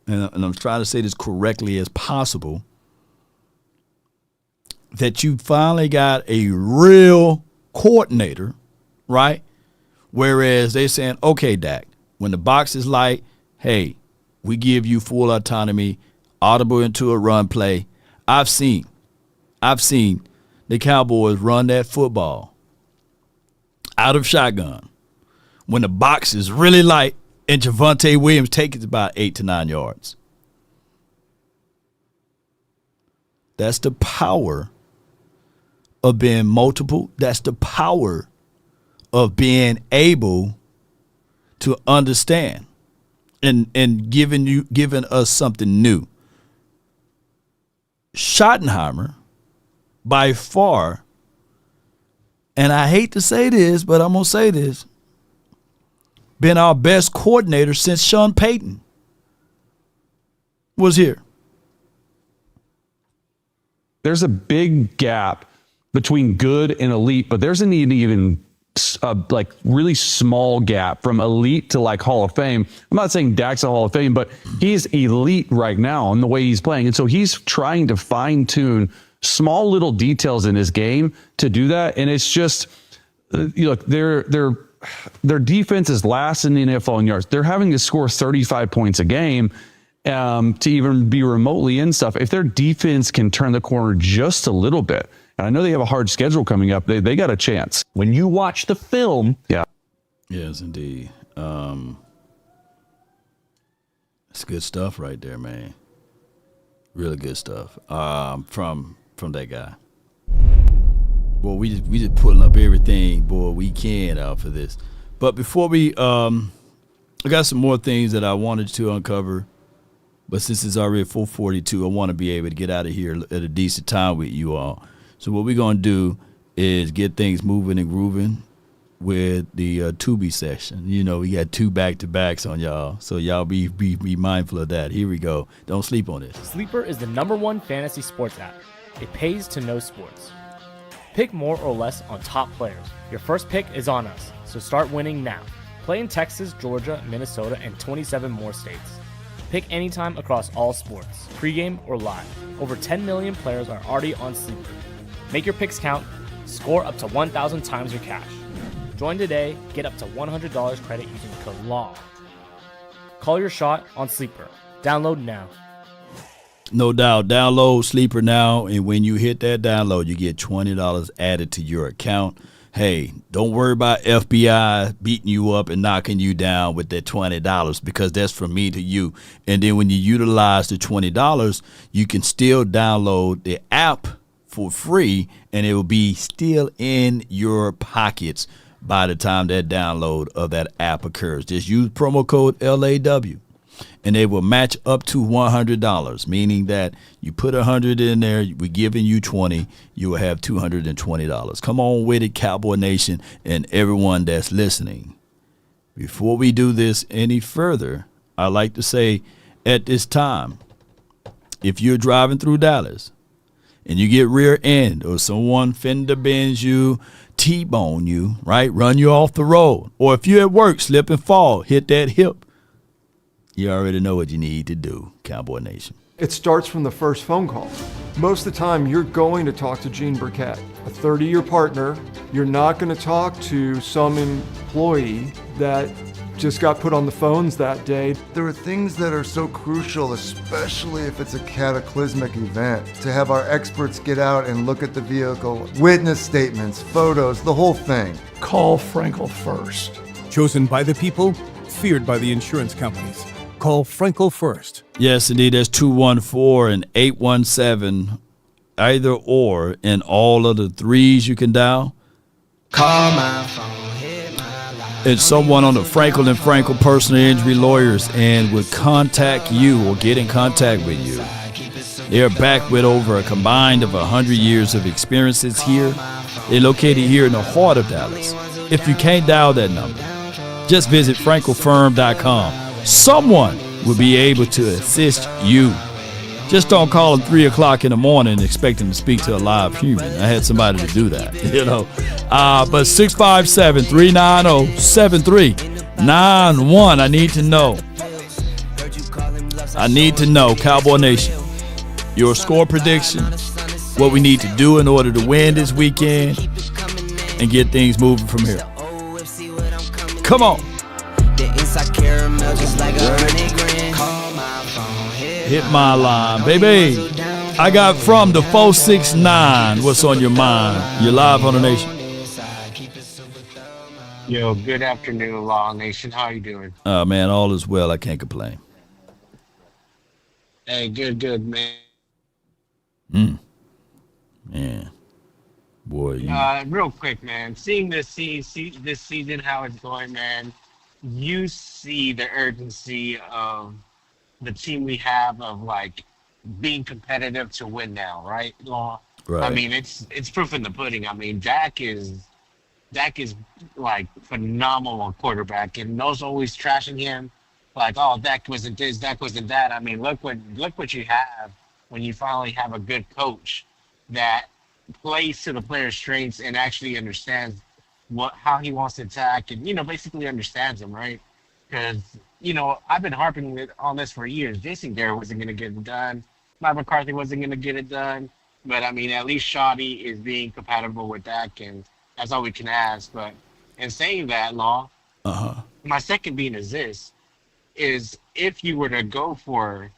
and I'm trying to say this correctly as possible, that you finally got a real coordinator, right? Whereas they're saying, okay, Dak, when the box is light, hey, we give you full autonomy, audible into a run play. I've seen the Cowboys run that football out of shotgun when the box is really light and Javonte Williams takes it about 8 to 9 yards. That's the power of being multiple. That's the power of being able to understand and giving us something new. Shottenheimer, by far, and I hate to say this, but I'm going to say this, been our best coordinator since Sean Payton was here. There's a big gap between good and elite, but there's an even like really small gap from elite to like Hall of Fame. I'm not saying Dak's a Hall of Fame, but he's elite right now in the way he's playing. And so he's trying to fine tune small little details in his game to do that. And it's just, look, their defense is last in the NFL in yards. They're having to score 35 points a game to even be remotely in stuff. If their defense can turn the corner just a little bit, and I know they have a hard schedule coming up, they got a chance. When you watch the film, yeah. Yes, indeed. It's good stuff right there, man. Really good stuff from that guy. Boy, we just pulling up everything, boy, we can out for this. But before we, I got some more things that I wanted to uncover. But since it's already 4:42, I want to be able to get out of here at a decent time with you all. So what we're going to do is get things moving and grooving with the Tubi session. You know, we got 2 back-to-backs on y'all, so y'all be mindful of that. Here we go. Don't sleep on this. Sleeper is the #1 fantasy sports app. It pays to know sports. Pick more or less on top players. Your first pick is on us, so start winning now. Play in Texas, Georgia, Minnesota, and 27 more states. Pick anytime across all sports, pregame or live. Over 10 million players are already on Sleeper. Make your picks count. Score up to 1,000 times your cash. Join today. Get up to $100 credit using code LAW. Call your shot on Sleeper. Download now. No doubt. Download Sleeper now, and when you hit that download, you get $20 added to your account. Hey, don't worry about FBI beating you up and knocking you down with that $20 because that's from me to you. And then when you utilize the $20, you can still download the app for free, and it will be still in your pockets by the time that download of that app occurs. Just use promo code LAW, and they will match up to $100, meaning that you put $100 in there, we're giving you $20, you will have $220. Come on with it, Cowboy Nation, and everyone that's listening. Before we do this any further, I'd like to say at this time, if you're driving through Dallas and you get rear end or someone fender bends you, T-bone you, right, run you off the road, or if you're at work, slip and fall, hit that hip, you already know what you need to do, Cowboy Nation. It starts from the first phone call. Most of the time, you're going to talk to Gene Burkett, a 30-year partner. You're not going to talk to some employee that just got put on the phones that day. There are things that are so crucial, especially if it's a cataclysmic event, to have our experts get out and look at the vehicle, witness statements, photos, the whole thing. Call Frenkel first. Chosen by the people, feared by the insurance companies. Call Frenkel first. Yes, indeed. That's 214 and 817, either or, and all of the threes you can dial. Call my phone. And someone on the Frenkel and Frenkel personal injury lawyers and would contact you or get in contact with you. They're back with over a combined of 100 years of experiences here. They're located here in the heart of Dallas. If you can't dial that number, just visit FrenkelFirm.com. Someone will be able to assist you. Just don't call them 3 o'clock in the morning expecting to speak to a live human. I had somebody to do that, you know. But 657-390-7391. I need to know. I need to know, Cowboy Nation, your score prediction, what we need to do in order to win this weekend and get things moving from here. Come on. Hit my line, baby. I got from the 469. What's on your mind? You're live on the Nation. Yo, good afternoon, Law Nation. How you doing? Man, all is well. I can't complain. Hey, good, man. Man. Boy, you... real quick, man. Seeing this season, how it's going, man, you see the urgency of the team we have of like being competitive to win now, right, Law? Right. I mean, it's proof in the pudding. I mean, Dak is like phenomenal quarterback, and those always trashing him, like, oh, Dak wasn't this, Dak wasn't that. I mean, look what you have when you finally have a good coach that plays to the player's strengths and actually understands how he wants to attack, and basically understands them, right? Because I've been harping on this for years. Jason Garrett wasn't going to get it done. Mike McCarthy wasn't going to get it done. But, I mean, at least Shoddy is being compatible with Dak, and that's all we can ask. But in saying that, Law, my second being is this, is if you were to go for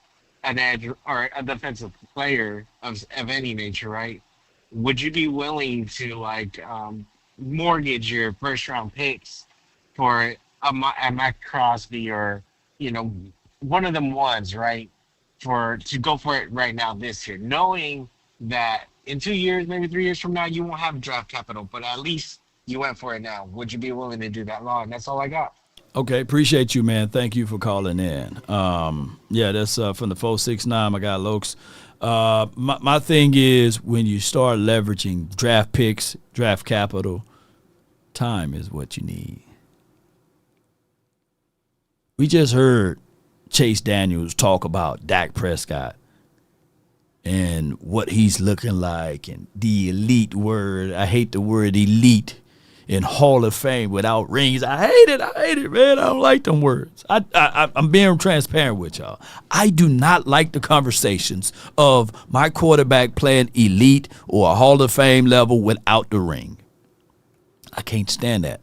an edge or a defensive player of any nature, right, would you be willing to, like, mortgage your first-round picks for a Mac Crosby or, one of them ones, right, to go for it right now this year, knowing that in 2 years, maybe 3 years from now, you won't have draft capital, but at least you went for it now. Would you be willing to do that, Law? And that's all I got. Okay, appreciate you, man. Thank you for calling in. Yeah, that's from the 469, my guy Lokes. My thing is when you start leveraging draft picks, draft capital, time is what you need. We just heard Chase Daniels talk about Dak Prescott and what he's looking like and the elite word. I hate the word elite in Hall of Fame without rings. I hate it, man. I don't like them words. I'm being transparent with y'all. I do not like the conversations of my quarterback playing elite or a Hall of Fame level without the ring. I can't stand that.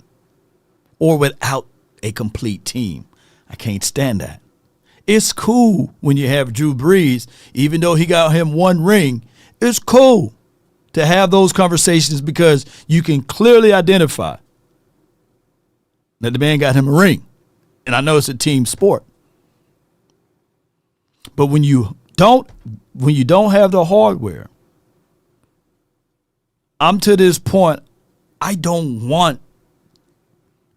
Or without a complete team. I can't stand that. It's cool when you have Drew Brees, even though he got him one ring. It's cool to have those conversations because you can clearly identify that the man got him a ring. And I know it's a team sport. But when you don't have the hardware, I'm to this point, I don't want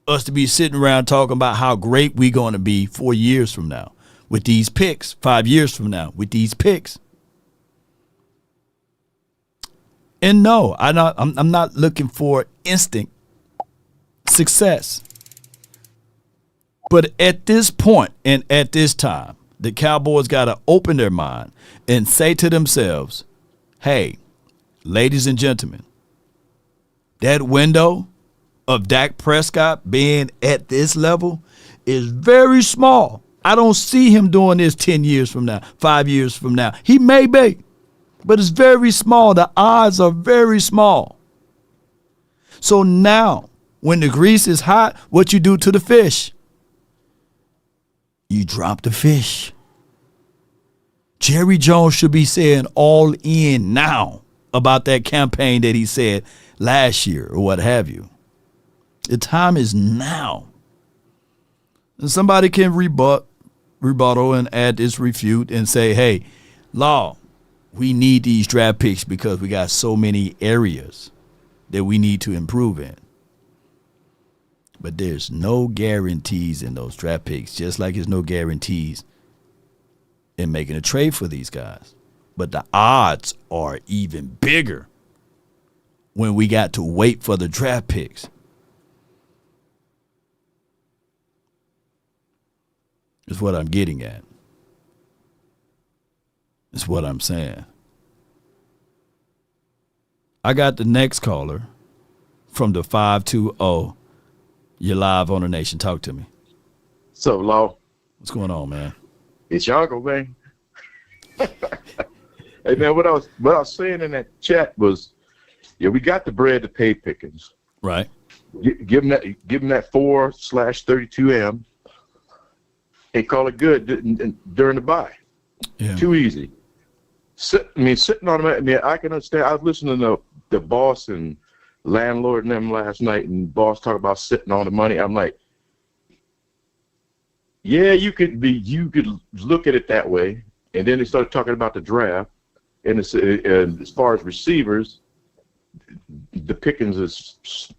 us to be sitting around talking about how great we're going to be 4 years from now with these picks, 5 years from now with these picks. And no, I'm not looking for instant success. But at this point and at this time, the Cowboys got to open their mind and say to themselves, hey, ladies and gentlemen, that window of Dak Prescott being at this level is very small. I don't see him doing this 10 years from now, 5 years from now. He may be, but it's very small. The odds are very small. So now, when the grease is hot, what you do to the fish? You drop the fish. Jerry Jones should be saying all in now about that campaign that he said last year or what have you. The time is now. And somebody can rebuttal and add this refute and say, hey, Law, we need these draft picks because we got so many areas that we need to improve in. But there's no guarantees in those draft picks, just like there's no guarantees in making a trade for these guys. But the odds are even bigger when we got to wait for the draft picks. Is what I'm getting at. Is what I'm saying. I got the next caller from the 520. You're live on the Nation. Talk to me. So, Law. What's going on, man? It's your uncle, man. Hey, man, what I was saying in that chat was, yeah, we got the bread to pay Pickens. Right. Give him that 4/32M. And call it good during the bye. Yeah. Too easy. Sitting on them. I can understand. I was listening to the boss and landlord and them last night, and boss talk about sitting on the money. I'm like, yeah, you could look at it that way. And then they started talking about the draft, and as far as receivers, the Pickens is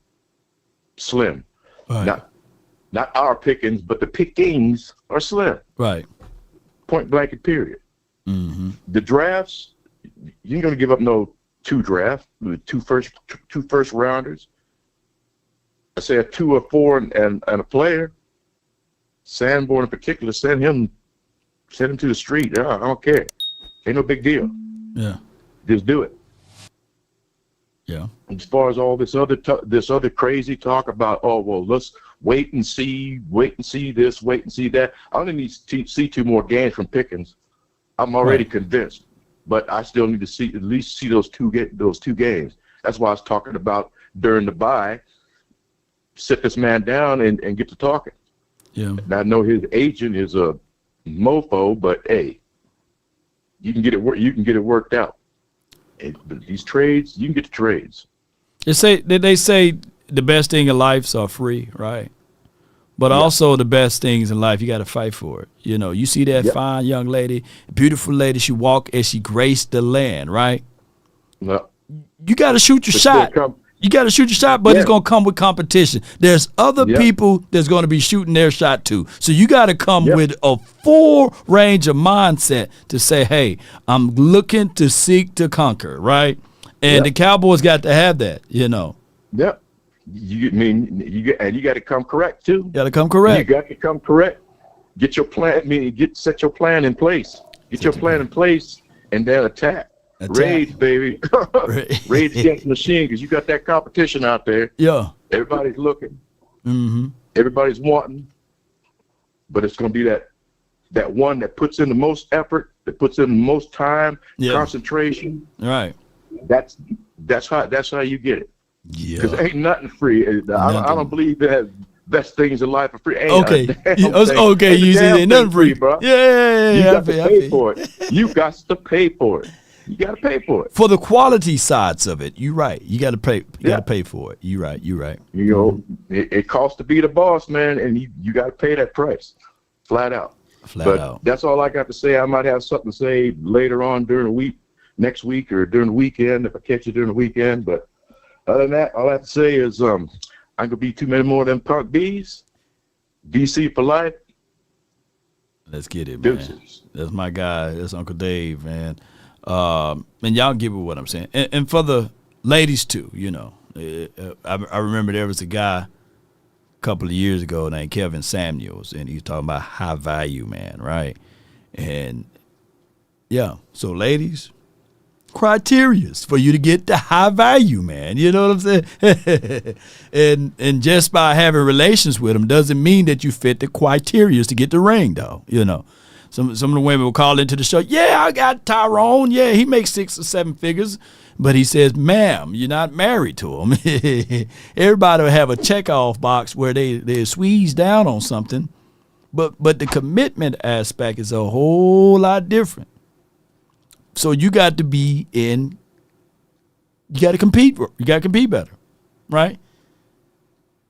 slim. Right. Not our Pickens, but the Pickings are slim. Right. Point blank and period. Mm-hmm. The drafts, you ain't gonna give up no two first rounders. I say a 2 or 4 and a player. Sanborn in particular, send him to the street. I don't care. Ain't no big deal. Yeah. Just do it. Yeah. As far as all this other crazy talk about, oh well, let's wait and see this, wait and see that. I only need to see 2 more games from Pickens. I'm already convinced, but I still need to at least see those two games. That's why I was talking about during the bye, sit this man down and get to talking. Yeah. And I know his agent is a mofo, but hey, you can get it worked out. But these trades, you can get the trades. They say the best thing in life are free, right? But also the best things in life, you got to fight for it. You know, you see that fine young lady, beautiful lady, she walk as she graced the land, right? No. You got to shoot your shot. You got to shoot your shot, but it's going to come with competition. There's other people that's going to be shooting their shot too. So you got to come with a full range of mindset to say, hey, I'm looking to seek to conquer, right? And the Cowboys got to have that, you know. Yep. You got to come correct too. Got to come correct. You got to come correct. Get your plan. Set your plan in place. Get your plan in place, and then attack. Rage, baby. Rage against the machine, because you got that competition out there. Yeah. Everybody's looking. Mm-hmm. Everybody's wanting. But it's going to be that one that puts in the most effort, that puts in the most time, concentration. Right. That's how you get it. Yeah. Because ain't nothing free. I don't believe that best things in life are free. Ain't Okay. Ain't You say ain't nothing free, bro. Yeah. You got to pay for it. You got to pay for it. You got to pay for it. For the quality sides of it, you're right. You got to pay. You got to pay for it. You're right. You're right. You know, it costs to be the boss, man, and you got to pay that price, flat out. Flat out. That's all I got to say. I might have something to say later on during the week, next week, or during the weekend if I catch you during the weekend. But other than that, all I have to say is I'm gonna be too many more of them punk bees. DC for life. Let's get it, Deuces. man. That's my guy. That's Uncle Dave, man. And y'all give it what I'm saying. And for the ladies too, you know. I remember there was a guy a couple of years ago named Kevin Samuels, and he was talking about high value, man, right? And yeah, so ladies, criterias for you to get the high value, man. You know what I'm saying? and just by having relations with them doesn't mean that you fit the criterias to get the ring, though. You know, some of the women will call into the show. Yeah, I got Tyrone. Yeah, he makes 6 or 7 figures, but he says, "Ma'am, you're not married to him." Everybody will have a checkoff box where they squeeze down on something, but the commitment aspect is a whole lot different. So you got to be in. You got to compete. You got to compete better, right?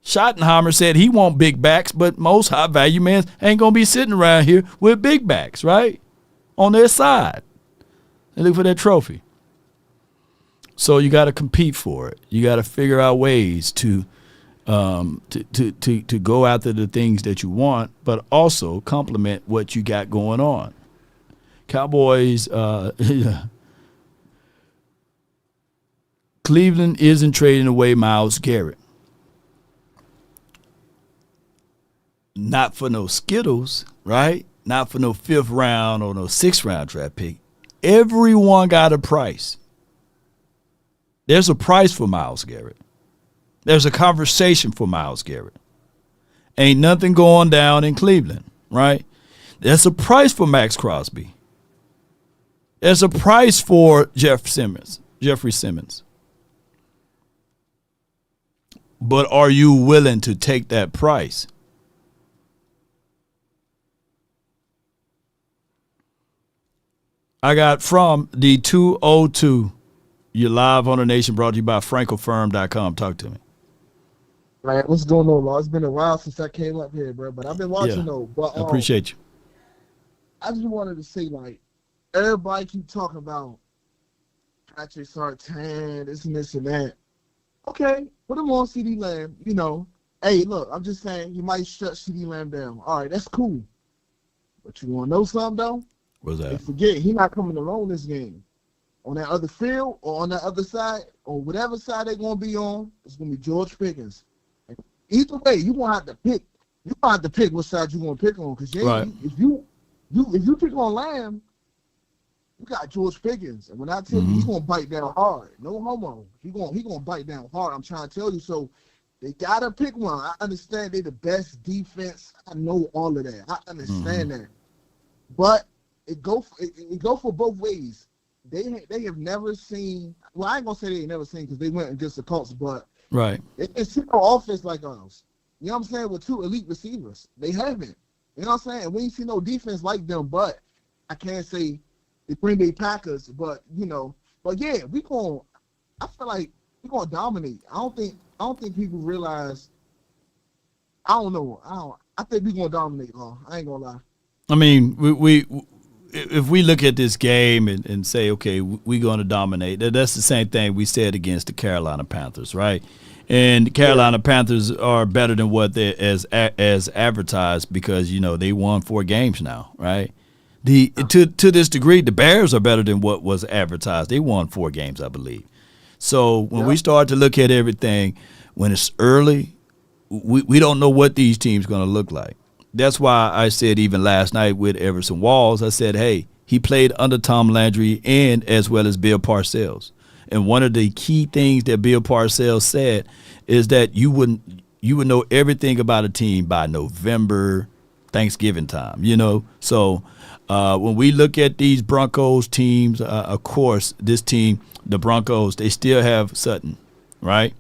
Shottenheimer said he want big backs, but most high value men ain't gonna be sitting around here with big backs, right? On their side, they look for that trophy. So you got to compete for it. You got to figure out ways to go after the things that you want, but also complement what you got going on. Cowboys, Cleveland isn't trading away Myles Garrett. Not for no Skittles, right? Not for no 5th round or no 6th round draft pick. Everyone got a price. There's a price for Myles Garrett. There's a conversation for Myles Garrett. Ain't nothing going down in Cleveland, right? There's a price for Max Crosby. There's a price for Jeffrey Simmons. But are you willing to take that price? I got from the 202. You're live on the Nation, brought to you by FrenkelFirm.com. Talk to me. Man, what's going on, Law? It's been a while since I came up here, bro. But I've been watching though. But I appreciate you. I just wanted to say, like, everybody keep talking about Patrick Surtain, this and this and that. Okay, put him on CD Lamb. You know, hey, look, I'm just saying he might shut CD Lamb down. All right, that's cool. But you want to know something though? What's that? Hey, forget he's not coming alone this game. On that other field or on that other side or whatever side they're gonna be on, it's gonna be George Pickens. Either way, you gonna have to pick. You gonna have to pick what side you gonna pick on, because if you pick on Lamb, you got George Pickens, and when I tell you he's gonna bite down hard, no homo. He gonna bite down hard. I'm trying to tell you. So they gotta pick one. I understand they the best defense. I know all of that. I understand that, but it go for both ways. They have never seen. Well, I ain't gonna say they ain't never seen because they went against the Colts, but right. It's no offense like ours. You know what I'm saying? With 2 elite receivers, they haven't. You know what I'm saying? We ain't see no defense like them, but I can't say the Green Bay Packers, but you know, but yeah, I feel like we're gonna dominate. I don't think people realize. I don't know. I think we're gonna dominate, Law. I ain't gonna lie. I mean, we if we look at this game and say, okay, we're going to dominate, that's the same thing we said against the Carolina Panthers, right? And the Carolina Panthers are better than what they as advertised because, you know, they won 4 games now, right? To this degree, the Bears are better than what was advertised. They won 4 games, I believe. So when we start to look at everything, when it's early, we don't know what these teams are going to look like. That's why I said even last night with Everson Walls, I said, hey, he played under Tom Landry and as well as Bill Parcells. And one of the key things that Bill Parcells said is that you would know everything about a team by November, Thanksgiving time, you know. So when we look at these Broncos teams, of course, this team, the Broncos, they still have Sutton, right?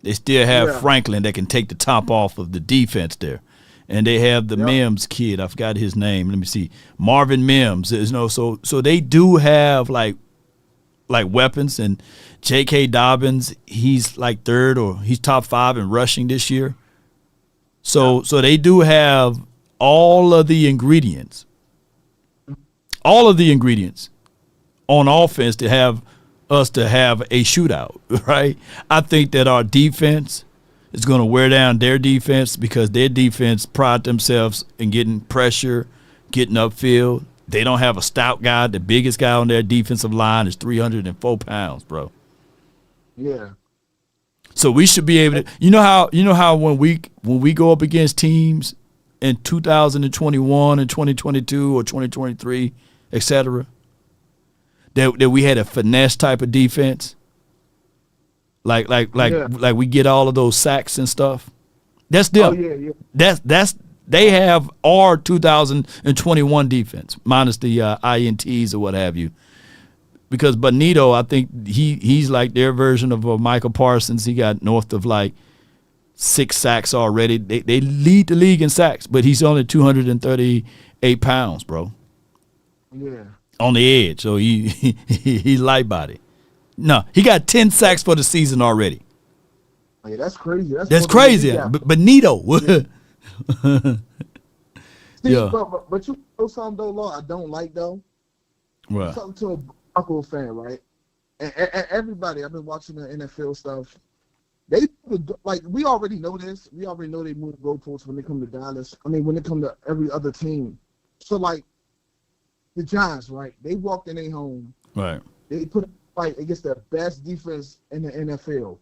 They still have Franklin that can take the top off of the defense there. And they have the Mims kid. I forgot his name. Let me see. Marvin Mims. You know, so they do have like weapons. And J.K. Dobbins, he's like third or he's top 5 in rushing this year. So they do have all of the ingredients on offense to have us to have a shootout, right? I think that our defense is going to wear down their defense because their defense pride themselves in getting pressure, getting upfield. They don't have a stout guy. The biggest guy on their defensive line is 304 pounds, bro. Yeah. So we should be able to. You know how when we go up against teams in 2021 and 2022 or 2023, etc., that we had a finesse type of defense. Like we get all of those sacks and stuff. That's them. Oh, yeah. That's they have our 2021 defense minus the INTs or what have you. Because Bonito, I think he's like their version of Michael Parsons. He got north of like 6 sacks already. They lead the league in sacks, but he's only 238 pounds, bro. Yeah. On the edge, so he's light body. No, he got 10 sacks for the season already. Yeah, that's crazy. That's crazy. Bonito. See, Yeah. but you know something though, Lord, I don't like though. Right. Something to a Broncos fan, right? And everybody, I've been watching the NFL stuff. They like we already know this. We already know they move goalposts when they come to Dallas. I mean, when they come to every other team. So like the Giants, right? They walked in their home. Right. They put a fight against the best defense in the NFL.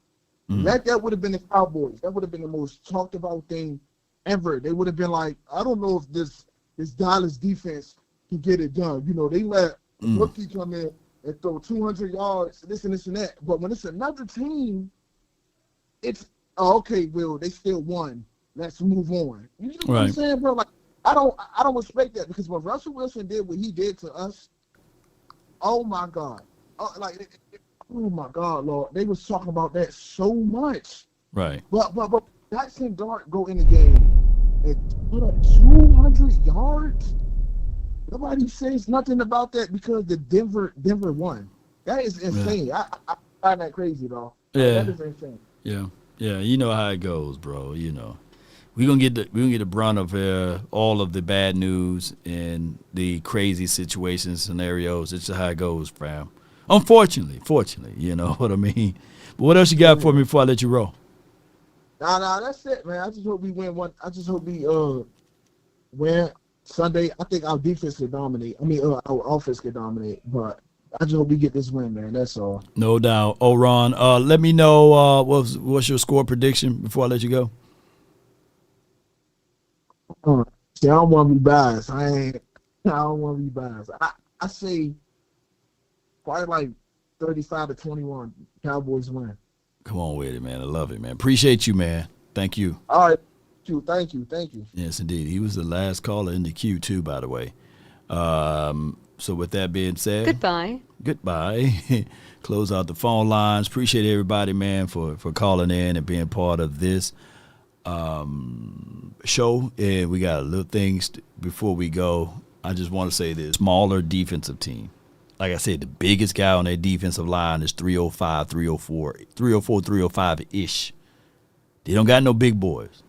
Mm. That would have been the Cowboys. That would have been the most talked about thing ever. They would have been like, I don't know if this Dallas defense can get it done. You know, they let rookie come in and throw 200 yards, this and that. But when it's another team, it's okay. Will they still won? Let's move on. You know what I'm saying, bro? Like I don't respect that because when Russell Wilson did what he did to us, oh my God, oh my God, Lord, they was talking about that so much. Right. But Jackson Dart go in the game and put up 200 yards. Nobody says nothing about that because the Denver won. That is insane. Yeah. I find that crazy, though. Yeah. That is insane. Yeah. You know how it goes, bro. You know. We're gonna get the brunt of all of the bad news and the crazy situations, scenarios. It's just how it goes, fam. Unfortunately, you know what I mean. But what else you got for me before I let you roll? Nah, that's it, man. I just hope we win one. I just hope we win Sunday. I think our defense could dominate. I mean, our offense could dominate. But I just hope we get this win, man. That's all. No doubt. Oh, Ron, let me know what's your score prediction before I let you go. See, I don't want to be biased. I don't want to be biased. I say probably like 35-21. Cowboys win. Come on with it, man. I love it, man. Appreciate you, man. Thank you. All right. Thank you. Yes, indeed. He was the last caller in the queue, too, by the way. So with that being said. Goodbye. Close out the phone lines. Appreciate everybody, man, for calling in and being part of this show. And we got little things before we go. I just want to say this. Smaller defensive team. Like I said, the biggest guy on their defensive line is 305, 305-ish. They don't got no big boys.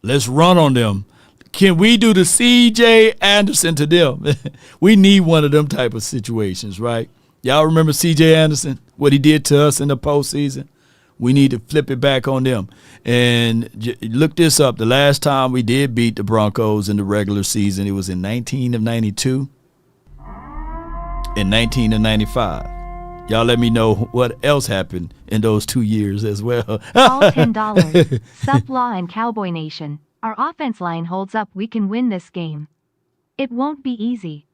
Let's run on them. Can we do the C.J. Anderson to them? We need one of them type of situations, right? Y'all remember C.J. Anderson, what he did to us in the postseason? We need to flip it back on them. And look this up. The last time we did beat the Broncos in the regular season, it was in 19 of 92 and 19 of 95. Y'all let me know what else happened in those 2 years as well. All $10. Sup Law and Cowboy Nation. Our offense line holds up. We can win this game. It won't be easy.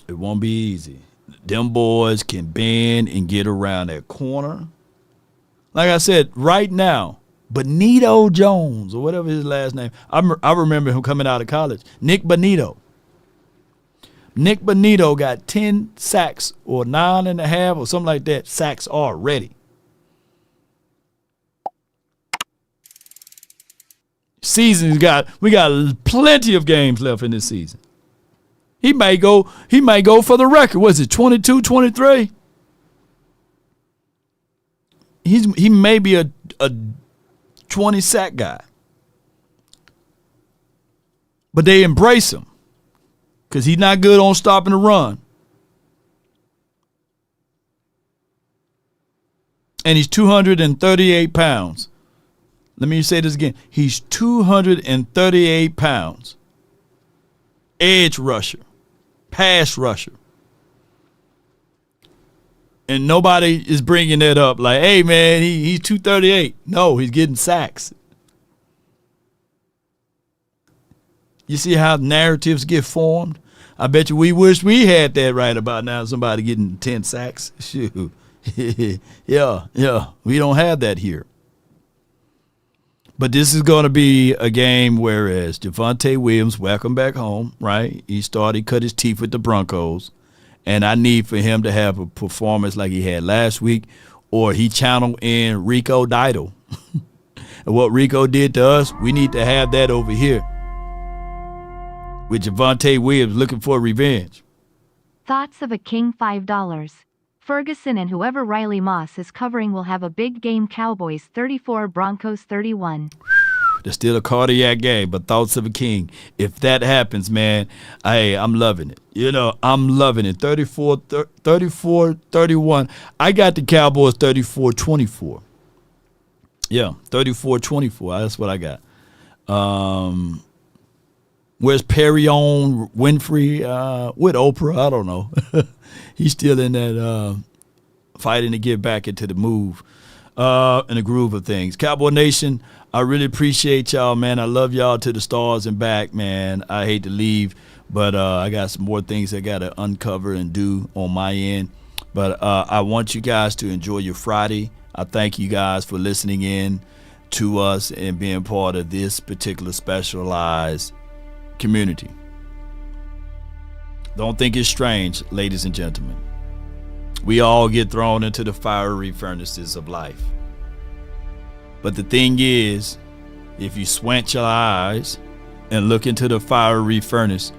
It won't be easy. Them boys can bend and get around that corner. Like I said, right now, Benito Jones, or whatever his last name, I remember him coming out of college. Nick Benito. Nick Benito got 10 sacks or 9.5 or something like that, sacks already. We got plenty of games left in this season. He may go for the record. Was it 22, 23? He may be a 20 sack guy. But they embrace him because he's not good on stopping the run. And he's 238 pounds. Let me say this again. He's 238 pounds. Edge rusher. Pass rusher. And nobody is bringing that up like, hey, man, he's 238. No, he's getting sacks. You see how narratives get formed? I bet you we wish we had that right about now, somebody getting 10 sacks. Shoot. Yeah. We don't have that here. But this is going to be a game whereas Javonte Williams, welcome back home, right? He cut his teeth with the Broncos. And I need for him to have a performance like he had last week, or he channeled in Rico Didal. And what Rico did to us, we need to have that over here. With Javonte Williams looking for revenge. Thoughts of a King $5. Ferguson and whoever Riley Moss is covering will have a big game. Cowboys 34, Broncos 31. There's still a cardiac game, but thoughts of a king. If that happens, man, I'm loving it. I'm loving it. 34-31. I got the Cowboys 34-24. Yeah, 34-24. That's what I got. Where's Perrion Winfrey with Oprah? I don't know. He's still in that fighting to get back into the move and the groove of things. Cowboy Nation, I really appreciate y'all, man. I love y'all to the stars and back, man. I hate to leave, but I got some more things I got to uncover and do on my end. But I want you guys to enjoy your Friday. I thank you guys for listening in to us and being part of this particular specialized community. Don't think it's strange, ladies and gentlemen. We all get thrown into the fiery furnaces of life. But the thing is, if you squint your eyes and look into the fiery furnace,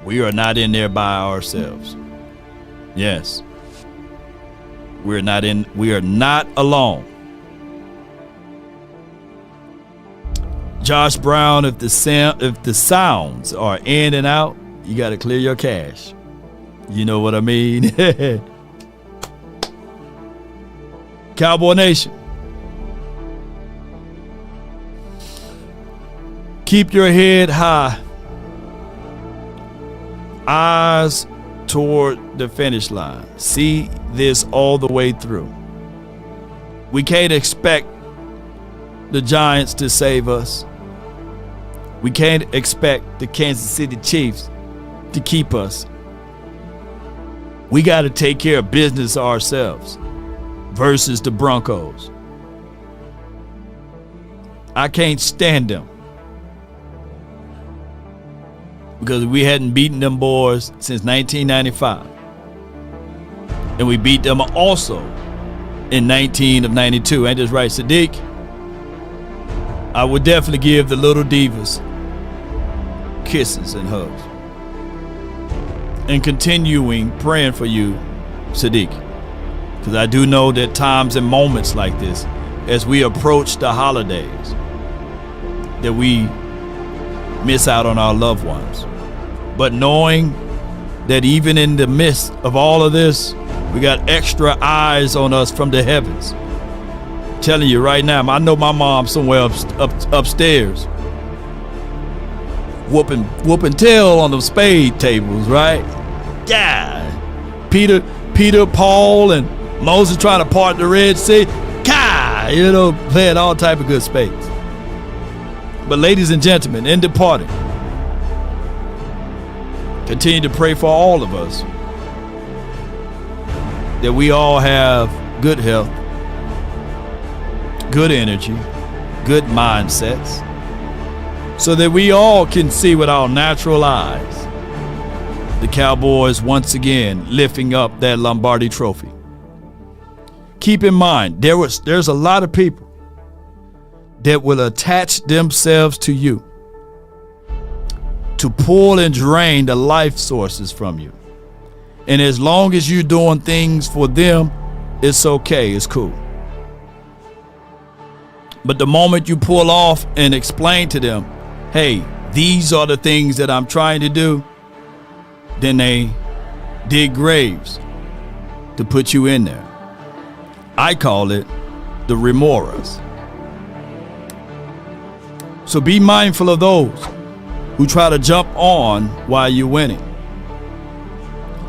we are not in there by ourselves. Yes. We are not alone. Josh Brown, if the sounds are in and out, you got to clear your cache. You know what I mean? Cowboy Nation. Keep your head high. Eyes toward the finish line. See this all the way through. We can't expect the Giants to save us. We can't expect the Kansas City Chiefs to keep us. We got to take care of business ourselves versus the Broncos. I can't stand them because we hadn't beaten them boys since 1995. And we beat them also in 19 of 92. Ain't this right, Sadiq? I would definitely give the little divas kisses and hugs. And continuing praying for you, Sadiq. Because I do know that times and moments like this, as we approach the holidays, that we miss out on our loved ones. But knowing that even in the midst of all of this, we got extra eyes on us from the heavens. I'm telling you right now, I know my mom's somewhere upstairs whooping tail on the spade tables, right? Yeah. Peter, Paul, and Moses trying to part the Red Sea. Playing all type of good spades. But ladies and gentlemen, in departing, continue to pray for all of us that we all have good health, good energy, good mindsets, so that we all can see with our natural eyes the Cowboys once again lifting up that Lombardi trophy. Keep in mind, there's a lot of people that will attach themselves to you to pull and drain the life sources from you. And as long as you're doing things for them, it's okay, it's cool. But the moment you pull off and explain to them, hey, these are the things that I'm trying to do, then they dig graves to put you in there. I call it the remoras. So be mindful of those who try to jump on while you're winning.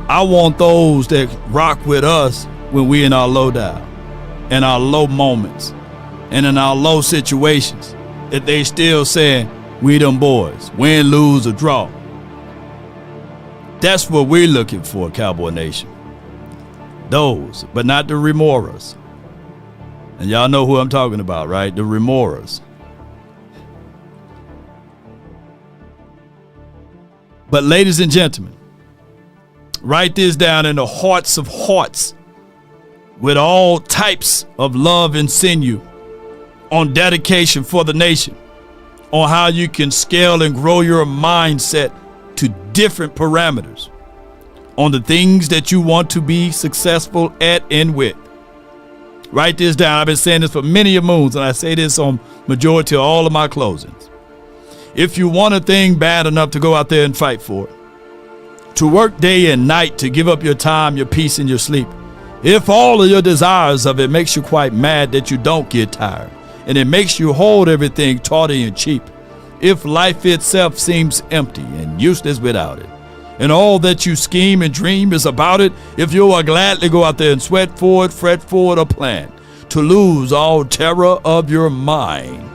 I want those that rock with us when we're in our low dive, in our low moments, and in our low situations, that they still saying, we them boys, win, lose, or draw. That's what we're looking for, Cowboy Nation. Those, but not the remoras. And y'all know who I'm talking about, right? The remoras. But ladies and gentlemen, write this down in the hearts of hearts with all types of love and sinew on dedication for the nation, on how you can scale and grow your mindset to different parameters, on the things that you want to be successful at and with. Write this down. I've been saying this for many a moons, and I say this on majority of all of my closings. If you want a thing bad enough to go out there and fight for it, to work day and night, to give up your time, your peace, and your sleep, if all of your desires of it makes you quite mad that you don't get tired, and it makes you hold everything tawdry and cheap, if life itself seems empty and useless without it, and all that you scheme and dream is about it, if you will gladly go out there and sweat for it, fret for it, or plan to lose all terror of your mind,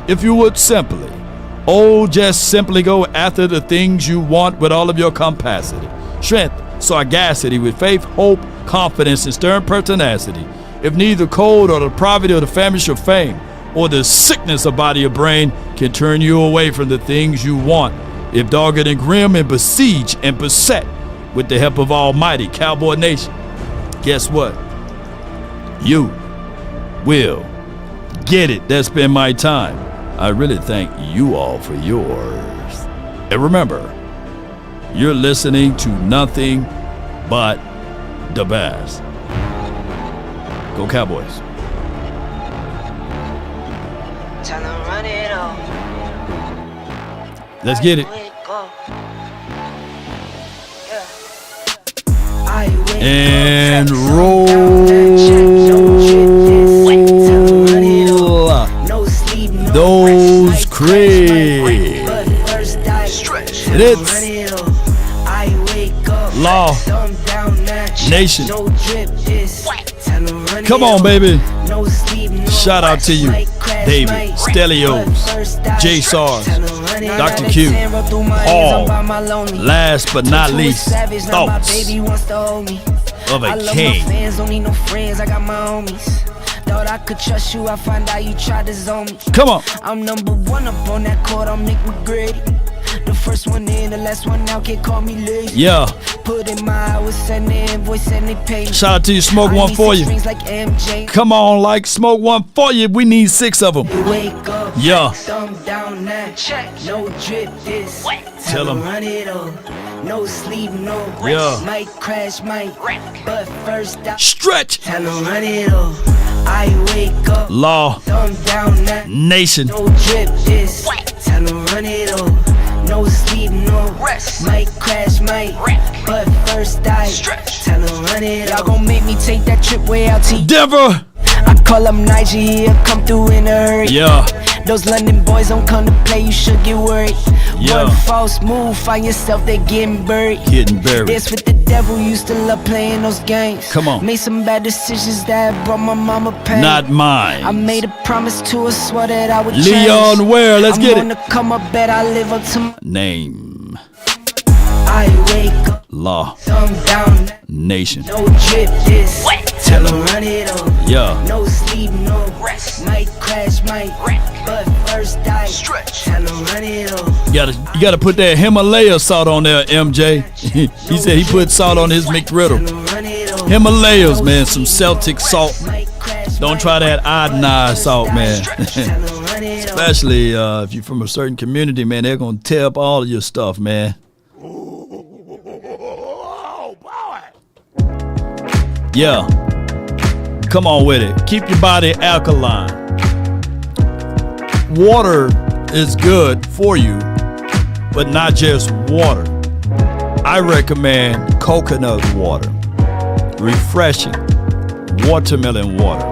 if you would simply, just simply go after the things you want with all of your capacity, strength, sagacity, with faith, hope, confidence, and stern pertinacity, if neither cold or the poverty or the famish of fame or the sickness of body or brain can turn you away from the things you want, if dogged and grim and besieged and beset with the help of Almighty Cowboy Nation, guess what? You will get it. That's been my time. I really thank you all for yours. And remember, you're listening to nothing but the best. Go Cowboys. Let's get it. And roll. Those cribs. It's Law Nation. Come on, baby. Shout out to you, David, Stelios, J. SARS, Dr. Q, Paul. Last but not least, thoughts of a king. Thought I could trust you, I find out you tried to zone me. Come on. I'm number one up on that court, I'm Nick McGrady. The first one in, the last one out, can't call me lazy. Yeah. Put in my hours, send the invoice, and they pay. Shout out to you, Smoke One for you. Like MJ. Come on, like Smoke One for you. We need 6 of them. Wake up, yeah. Thumb down now, check, no drip this. Tell them. Run it all. No sleep, no rest. Yeah. Might crash, might wreck. But first I stretch. Tell them run it all. I wake up. Law. Thumb down now. Nation. No drip this. Tell them run it all. No sleep, no rest. Might crash, might wreck. But first I stretch. Tell them run it all. Y'all gon' make me take that trip way out to Denver. I call up Nigeria, come through in a hurry. Yeah. Those London boys don't come to play, you should get worried. Yeah. One false move, find yourself, they getting buried. Getting buried. This with the devil, used to love playing those games. Come on. Made some bad decisions that brought my mama pain. Not mine. I made a promise to her, swore that I would change. Leon Ware, let's get it. I'm on the come up, bet I live up to my name. I wake up. Law Nation. No drip this. Tell them run it over. Yeah. No sleep, no rest. Might crash, might wreck. But first I stretch. Tell them run it over. You gotta put that Himalaya salt on there, MJ. He said he put salt on his McGriddle. Himalayas, man, some Celtic salt. Don't try that iodinized salt, man. Especially if you're from a certain community, man, they're gonna tear up all of your stuff, man. Yeah. Come on with it. Keep your body alkaline. Water is good for you, but not just water. I recommend coconut water. Refreshing. Watermelon water.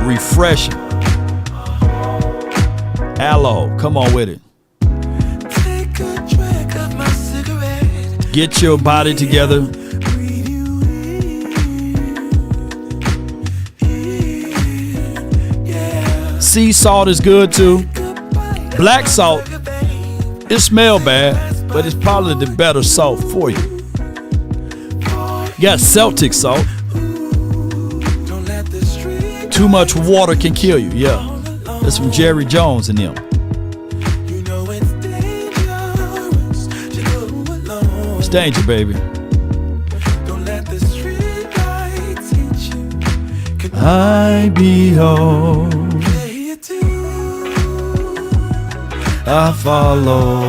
Refreshing. Aloe. Come on with it. Get your body together. Sea salt is good too. Black salt, it smells bad, but it's probably the better salt for you. You got Celtic salt. Too much water can kill you, yeah. That's from Jerry Jones and them. It's danger, baby. I behold, I follow.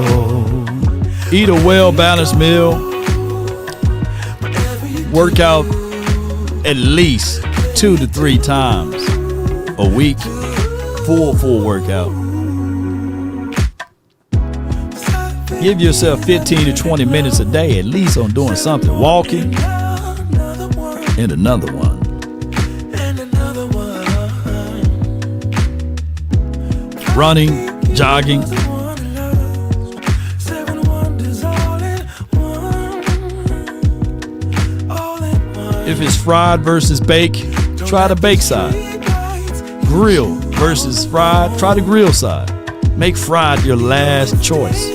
Eat a well-balanced meal. Work out at least 2 to 3 times a week. Full workout. Give yourself 15 to 20 minutes a day at least on doing something. Walking. And another one. Running, jogging. If it's fried versus bake, try the bake side. Grill versus fried, try the grill side. Make fried your last choice.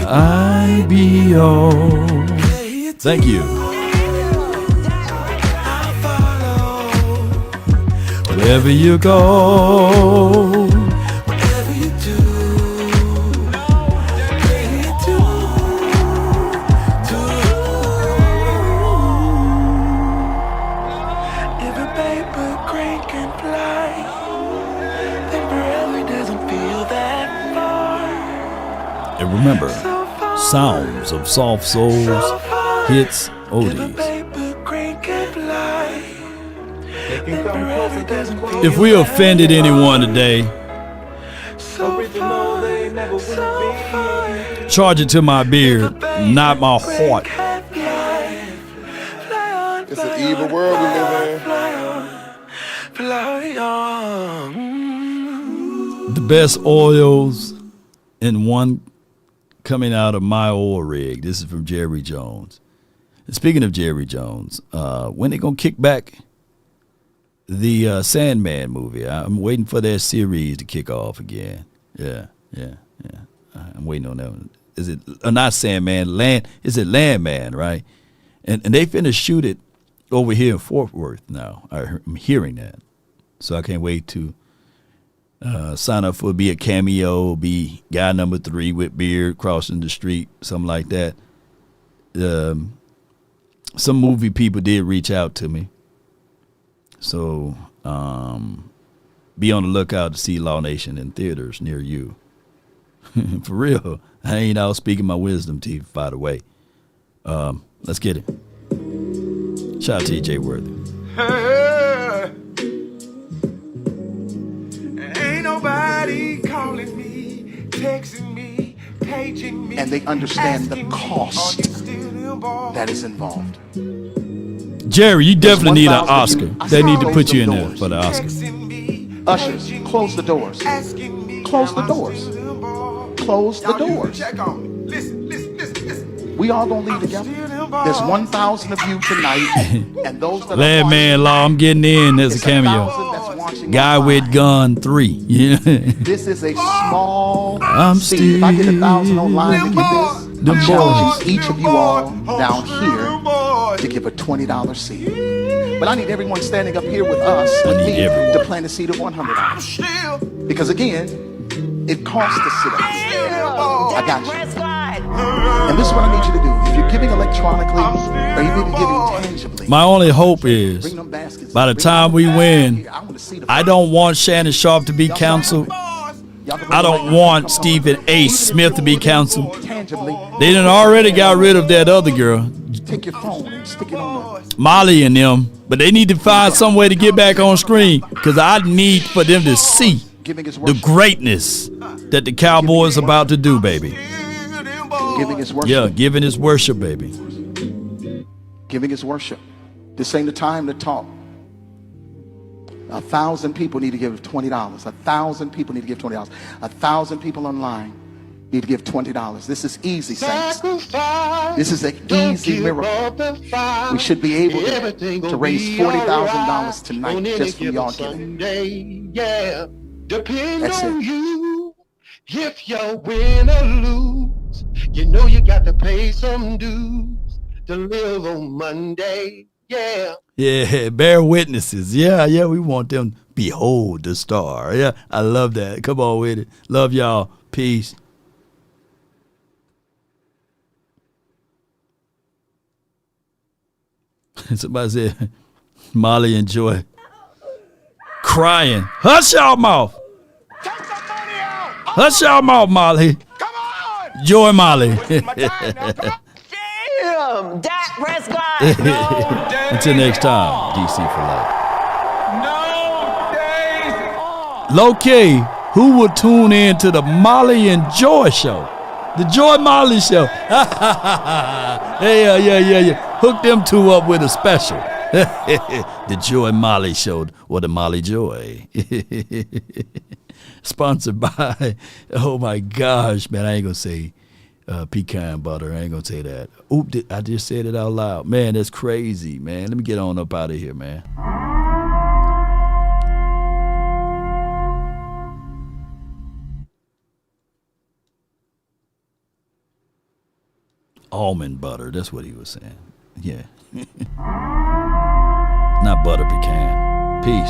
I behold. Thank you. Wherever you go, whatever you do, if a paper crane can fly, then forever doesn't feel that far. And remember, sounds of soft souls, hits, oldies. If we offended anyone today, charge it to my beard, not my heart. It's an evil world we live in. The best oils in one coming out of my oil rig. This is from Jerry Jones. And speaking of Jerry Jones, when they gonna kick back the Sandman movie? I'm waiting for that series to kick off again. Yeah. I'm waiting on that one. Is it not Sandman? Is it Landman? Right? And they finna shoot it over here in Fort Worth now. I'm hearing that, so I can't wait to sign up for be a cameo, be guy number 3 with beard crossing the street, something like that. Some movie people did reach out to me. So be on the lookout to see Law Nation in theaters near you. For real. I ain't out speaking my wisdom teeth, by the way. Let's get it. Shout out to TJ Worthy. Ain't nobody calling me, texting me, paging me. And they understand the cost that is involved. Jerry, you definitely need an Oscar. They need to put you in there for the Oscar. Ushers, close the doors. Close the doors. Close the doors. We all gonna leave together. There's 1,000 of you tonight, and those that Landman Law, I'm getting in as a cameo. that's watching Guy with gun 3. Yeah. This is a small I'm seed. still If I get 1,000 online to get this, Them I'm challenging each of you all down here to give a $20 seed. But I need everyone standing up here with us, with me, to plant a seed of $100. Because again, it costs to sit up here. I got you. And this is what I need you to do. If you're giving electronically or even giving tangibly, My only hope is by the time we win, I don't want Shannon Sharp to be counseled. I don't want Stephen A. Smith to be counseled. They done already got rid of that other girl, take your phone and stick it on Molly and them, but they need to find some way to get back on screen because I need for them to see the greatness that the Cowboys about to do, baby. Giving is worship. Yeah, giving is worship, baby. Giving is worship. This ain't the time to talk. 1,000 people need to give $20. 1,000 people need to give $20. 1,000 people online need to give $20. This is easy, saints. This is an easy miracle. We should be able to raise $40,000 tonight just from y'all giving. Yeah, depend That's on it. you. If you win or lose, you know you got to pay some dues to live on Monday. Yeah. Yeah, bear witnesses. Yeah, we want them to behold the star. Yeah, I love that. Come on with it. Love y'all. Peace. Somebody said, Molly and Joy crying. Hush y'all mouth. Hush y'all mouth, Molly. Come on. Joy Molly. Damn, Dak Prescott. Until next time, DC for life. Low key, who would tune in to the Molly and Joy show? The Joy Molly show. Yeah. Hook them two up with a special. The Joy Molly show or the Molly Joy. Sponsored by, oh my gosh, man, I ain't gonna say pecan butter. I ain't gonna say that. Oop, I just said it out loud. Man, that's crazy, man. Let me get on up out of here, man. Almond butter, that's what he was saying. Yeah. Not butter pecan. Peace.